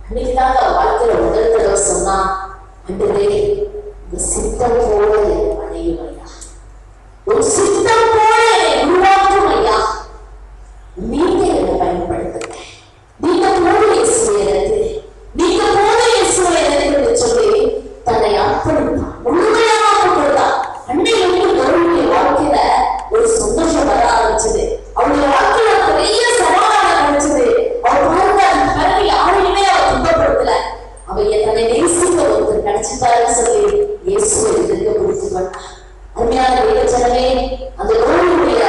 அன்னைக்குதாங்க வாழ்க்கையில முதல் தடவை சொன்னா, ஆண்டவரே இந்த சித்தம் போல என்னை அடையும் ஐயா, ஒரு சித்தம் போல என்னை உருவாக்கும் ஐயா, நீங்க என்னை பயன்படுத்துங்க, நீங்க போல இயேசுவே எனக்கு, நீங்க போல இயேசுவே எனக்கு சொல்லி தன்னை அர்ப்பணித்தான், முழுமையாக கொடுத்தான். அன்னைக்கு கருடைய வாழ்க்கையில ஒரு சந்தோஷம் வர ஆரம்பிச்சது. அவருடைய வாழ்க்கையில பெரிய சமாதானம் கிடைச்சது. அவர் பாருங்க, அந்த பிறகு யாரையுமே அவர் துன்பப்படுத்தல. அவைய தன்னை நேசிக்க ஒருத்தர் கிடைச்சிட்டாருன்னு சொல்லி இயேசுவை எதிர்க்க பிடிச்சுட்டார். அருமையான தேவச்சனமே, அந்த நோயுடைய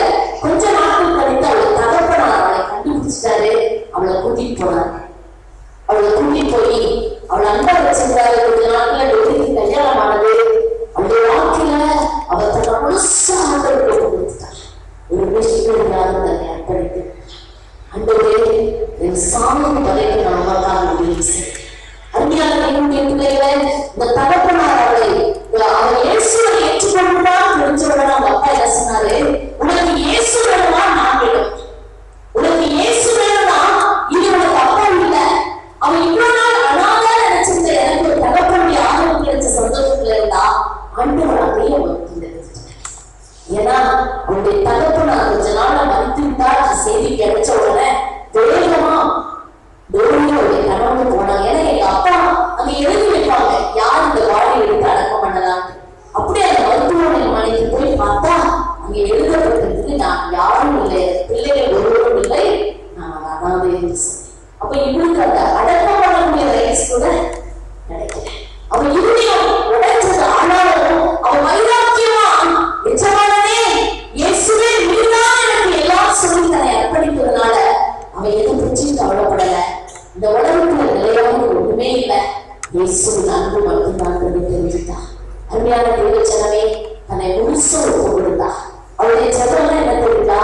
கொஞ்ச நாட்கள் கழித்து அவளை தகப்பனார் அவளை கண்டுபிடிச்சிட்டாரு. அவளை கூட்டிட்டு போனாரு. அவளை கூட்டிட்டு போய் அவளை அன்பா வச்சிருந்தாரு. கொஞ்ச நாட்கள் டோரிக்கு கல்யாணம் ஆனது. அவளுடைய வாழ்க்கையில அவர் தன்னை முழுசா ஆண்டவருக்கு கொடுத்துட்டார். ஒரு விஷயம் தன்னை அர்ப்பணித்து, ஆண்டவரே என் சாமி வரைக்கும் நான் உமக்காக உதவி செய்கிறேன். அருமையான தேவனுடைய பிள்ளைகளே, இந்த தகப்பனார் அவரை இயேசுவை ஏற்றுக்கொண்டுதான் தெரிஞ்சவுடனே அவங்க அப்பா என்ன சொன்னாரு, உனக்கு இயேசு வேணுமா, நான் வேணும். உனக்கு இயேசு வேணும்னா இது உனக்கு அப்பா இல்ல. அவன் இவ்வளவு நாள் அனாதை நினைச்சிருந்த எனக்கு ஒரு தகப்பனுடைய ஆதரவு கிடைச்ச சந்தோஷத்துல இருந்தா ஆண்டவர் அப்படியே அவனுக்கு தெரிஞ்சிட்டார். ஏன்னா அவனுடைய தகப்பனார் கொஞ்ச நாள்ல மறித்து விட்டார். செய்தி கிடைச்ச உடனே வேகமா டோரியோடைய கனவு போனாங்க. ஏன்னா எங்க அப்பா அங்க எழுதி வைப்பாங்க, யார் இந்த வாழை எடுத்து அடக்கம் பண்ணலாம். அப்படியே அந்த மருத்துவமனைக்கு போய் பார்த்தா அங்க எழுதப்பட்டிருக்கு, நான் யாரும் இல்லை, பிள்ளைகள் ஒருவரும் இல்லை, நான் அனாதை என்று சொல்லி. அப்ப இவளுக்கு அந்த அடக்கம் பண்ணக்கூடிய ரைட்ஸ் கூட கிடைக்கல. அவன் இருதயம் உடைச்சது. ஆனாலும் அவன் வைராக்கியமா, எஜமானனே இயேசுவே நீதான் எனக்கு எல்லாம் சொல்லி தன்னை அர்ப்பணிப்பதனால அவன் எதை பற்றியும் கவலைப்படல. இந்த உலகத்துல நிலையான ஒண்ணுமே இல்லை, இயேசுவின் அன்பு மட்டும்தான் தெரிஞ்சுட்டான். அருமையான தேவச்சனமே, தன்னை முழுசா ஒப்பு கொடுத்தா. அவளுடைய ஜெபம் என்ன தெரியுதா,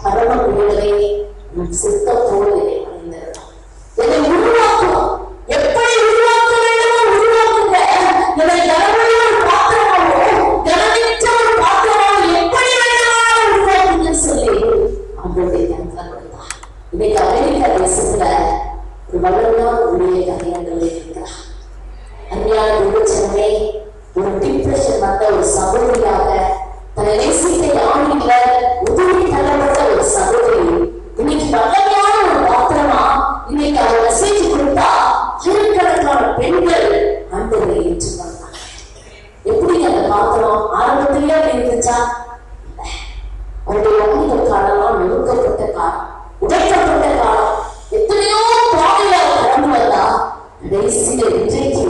பரம பிள்ளைகளே நம் சித்தம் போல அடைந்திருந்தான். என்னை உருவாக்கும், எப்படி உருவாக்க வேண்டுமோ உருவாக்குங்க. என்னை கனவுள்ள ஒரு பாத்திரமாவோ கனமிற்ற ஒரு பாத்திரமாவோ எப்படி வேண்டுமானாலும் உருவாக்குங்கன்னு சொல்லி அவங்களுடைய கண்கள் கொடுத்தான். இன்னைக்கு அமெரிக்கா தேசத்துல ஒரு வளர்ந்த ஊழிய கதையாளர்கள் இருக்கிறார். ஜனமே, ஒரு டிப்ரெஷன் வந்த ஒரு சகோதரியாக, தன்னை நேசித்த யாழில உதவி தள்ளப்பட்ட ஒரு சகோதரி இன்னைக்கு வல்லமையான ஒரு பாத்திரமா இன்னைக்கு அவர் மெசேஜ் கொடுத்தா ஆயிரக்கணக்கான பெண்கள் ஆண்டவரை ஏற்றுக்கொண்டாங்க. எப்படி அந்த பாத்திரம் ஆரம்பத்திலேயே இருந்துச்சா? அவருடைய வாலிப காலம்லாம் நொறுக்கப்பட்ட காலம், உடைக்கப்பட்ட காலம், எத்தனையோ பாதையை கடந்து வந்தா கடைசியில இன்றைக்கு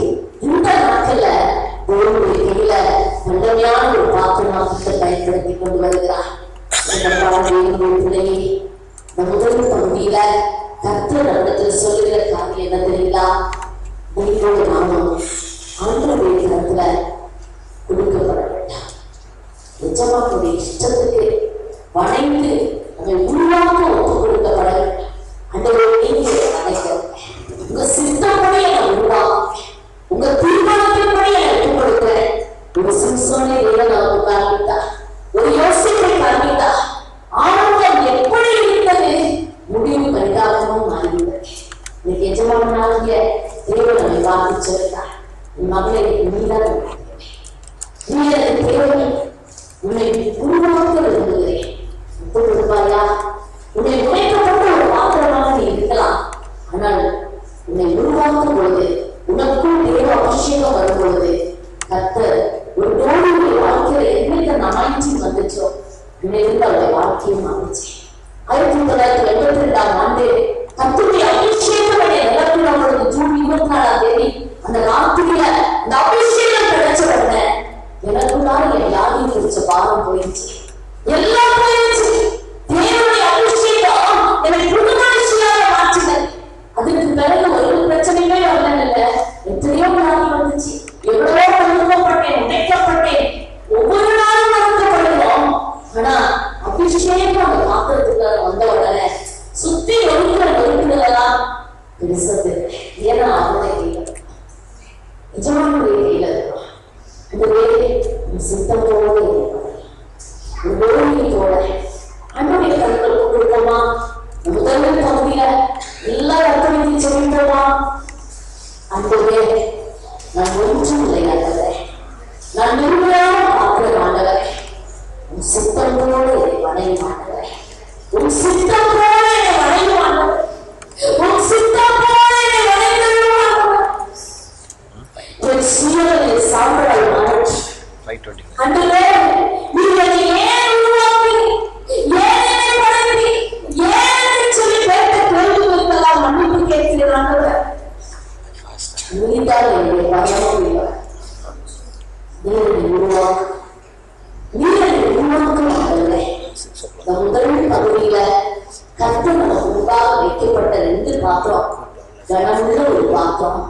இந்த நாட்கள்ல தேவனுடைய கையில வல்லமையான ஒரு பாத்திரமாக பயன்படுத்தி கொண்டு வருகிறார். பிள்ளையே, முதல் பகுதியில கர்த்தர் இடத்துல சொல்லுகிற காரியம் என்ன தெரியுங்களா? நீங்களோட நாமம் ஆண்டவருடைய கருத்துல கொடுக்கப்பட வேண்டாம். நிஜமாவுடைய இஷ்டத்துக்கு வணைந்து அதை உருவாக்க ஒப்புக் கொடுக்கப்பட வேண்டும். ஆண்டவரை நீங்க அழைக்க, உங்க சித்தப்படி நான் உருவாக்க, உங்க தீர்மானத்தின்படி நான் ஒப்புக் கொடுக்கிறேன். ஒரு சிம்சோனை தேவன் நமக்கு காண்பித்தார், ஒரு யோசிப்பை காண்பித்தார். ஆரம்பம் எப்படி இருந்தது, முடிவு பரிதாபமும் மாறிவிட்டது. இன்னைக்கு எஜமானாகிய தேவன் நம்மை பார்த்து சொல்கிறார், என் மகளை நீதான் நீ எனக்கு தேவை, உன்னை உருவாக்க விரும்புகிறேன். ஒப்புக் கொடுப்பாயா? உன்னை உடைக்கப்பட்ட ஒரு பாத்திரமாக நீ இருக்கலாம், ஆனால் உன்னை உருவாக்கும் பொழுது, உனக்கும் தேவ அபிஷேகம் வரும் பொழுது, கர்த்தர் ஒரு தோழியுடைய வாழ்க்கையில என்னைக்கு அந்த அனாயிண்டிங் வந்துச்சோ இன்னிலிருந்து அவருடைய வாழ்க்கையும் வந்துச்சு. 1982ஆம் ஆண்டு கர்த்தருடைய அபிஷேகம் நிலத்தில் அவரது ஜூன் 24ஆம் தேதி அந்த ராத்திரியில அந்த அபிஷேகம் கிடைச்ச உடனே எனக்குள்ளார என் வியாதி குறிச்ச பாரம் போயிடுச்சு, எல்லாம் போயிடுச்சு. தேவனுடைய அபிஷேகம் என்னை புது மனுஷியாக மாற்றினது. அதுக்கு பிறகு ஒரு பிரச்சனையுமே வரல, எத்தனையோ வியாதி வந்துச்சு, எவ்வளவோ அனுபவப்பட்டேன், உடைக்கப்பட்டேன், ஒவ்வொரு நாளும் நடத்தப்படுகிறோம். ஆனா அபிஷேகம் அந்த பாத்திரத்துக்கு வந்த உடனே சுத்தி ஒருக்கிறதெல்லாம் பெருசது. ஏன்னா அவருடைய கையில, நிஜமானுடைய கையில இருக்கும். அந்த வேலை சித்தத்தோடு போல அன்றைய கருத்தில் கொடுத்தோமா? முதல் பகுதியில எல்லா அர்த்தத்தையும் சொல்லிட்டோமா? அந்த வேலை நான் ஒன்றும் இல்லையாதவரே, நான் நிர்மலையான பாத்திரம் ஆண்டவரே, உன் சித்தம் போல என்னை வணையும் ஆண்டவரே, உன் சித்தம் போல என்னை வணையும் ஆண்டவரே, உன் சித்தம் போல என்னை வணையும் ஆண்டவரே. என் சுயலை சாம்பலாய் மாற்றி ஆண்டவரே, நீங்க ஏன் உருவாக்கி, ஏன் என்னை படைத்தி, ஏன் சொல்லி கேட்ட கேள்விகளுக்கெல்லாம் மன்னிப்பு கேட்கிறேன் ஆண்டவரே. நீதான் என்னுடைய பயணம் இல்லை, நீரை உருவாக்க, நீரை உருவாக்கும் ஆண்டவரே. முதல் பகுதியில கர்த்தர் நமக்கு முன்பாக வைக்கப்பட்ட 2 பாத்திரம், கனமுள்ள ஒரு பாத்திரம்,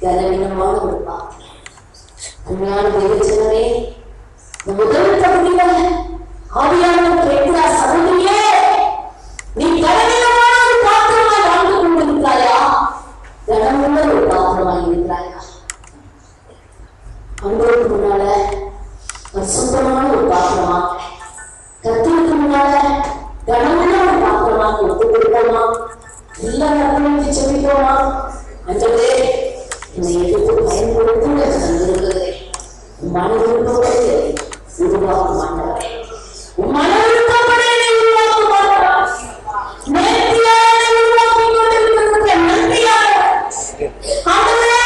கனவீனமான ஒரு பாத்திரம். அருமையான தேவஜனமே, முதல் பகுதியில ஆவியானவர் கேட்கிறார், சகோதரியே, நீ கனவீனமான ஒரு பாத்திரமாய் வாழ்ந்து கொண்டிருக்கிறாயா, கனமுள்ள ஒரு பாத்திரமாய் இருக்கிறாயா? அன்பருக்கு முன்னால சுத்தமான ஒரு பாத்திரமா, கர்த்தருக்கு முன்னால கனமுள்ள ஒரு பாத்திரமாக ஒப்புக் கொடுப்போமா? எல்லா நற்பணிக்கு சொல்லிப்போமா? அன்றே என்னை எதிர்த்து பயன்படுத்தி தந்திருக்கிறதே, மன விருப்பப்படி உருவாக்கும் ஆண்டவரே, மன விருப்பப்படி உருவாக்கும் ஆண்டவரே, நேர்த்தியாக உருவாக்கி கொண்டிருக்கிறது நன்றியாக ஆண்டவரே.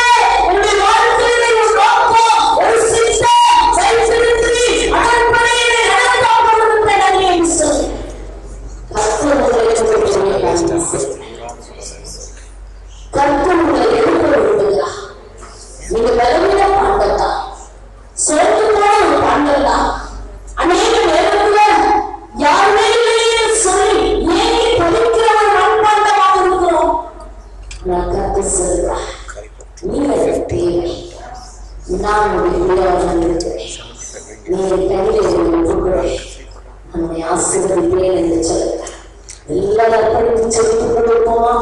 உன்னுடைய வாழ்க்கையிலே ஒரு நோக்கம், ஒரு சித்தம் செயல்படுத்தி அதன்படி என்னை நடத்தாமல் கொடுத்த நன்றியை சொல்லு. கர்த்தர் உங்களை கர்த்தர் உங்களை எழுப்ப விரும்புகிறார். நீங்க பலவீன பாண்டல் தான், சோர்ந்து போன ஒரு பாண்டல் தான். அநேக நேரத்துல யாருமே இல்லைன்னு சொல்லி ஏங்கி தவிக்கிற ஒரு மண்பாண்டமாக இருக்கிறோம். நான் கர்த்தர் சொல்கிறார், நீ எனக்கு தேவை, நான் உங்களுடைய இருக்கிறேன், நீ என் கையில ஒப்புக்கிறேன், நம்மை ஆசீர்வதிப்பேன் என்று சொல்லுகிறார். எல்லா நற்பணிக்கும் சொல்லிக் கொண்டிருப்போமா?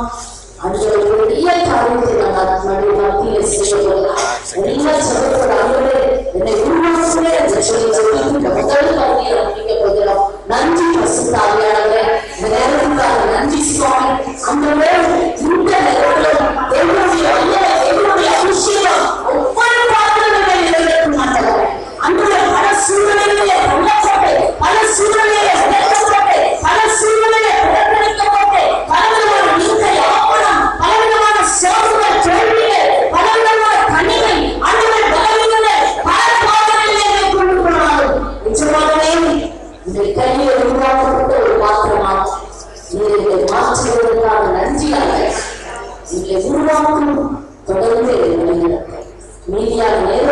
அந்த பெரிய காரியத்தை நான் மத்தியில் செய்யப்படுகிறார். எல்லாம் சொல்லப்படுறாங்களே, என்னை உருவாக்குவே என்று சொல்லி முதல் பகுதியை நம்பிக்கை போகிறோம். நன்றி பசுத்த ஆவியானவரே, இந்த நேரத்துக்காக நன்றி சுவாமி. அந்த இந்த நேரத்தில் என்னுடைய அபிஷேகம் ஒவ்வொரு பாத்திரங்களில்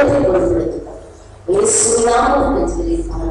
ஜெபத்தை பொறுப்படுத்தும். இயேசுவின் நாமத்தில் ஜெபிக்கிறேன்.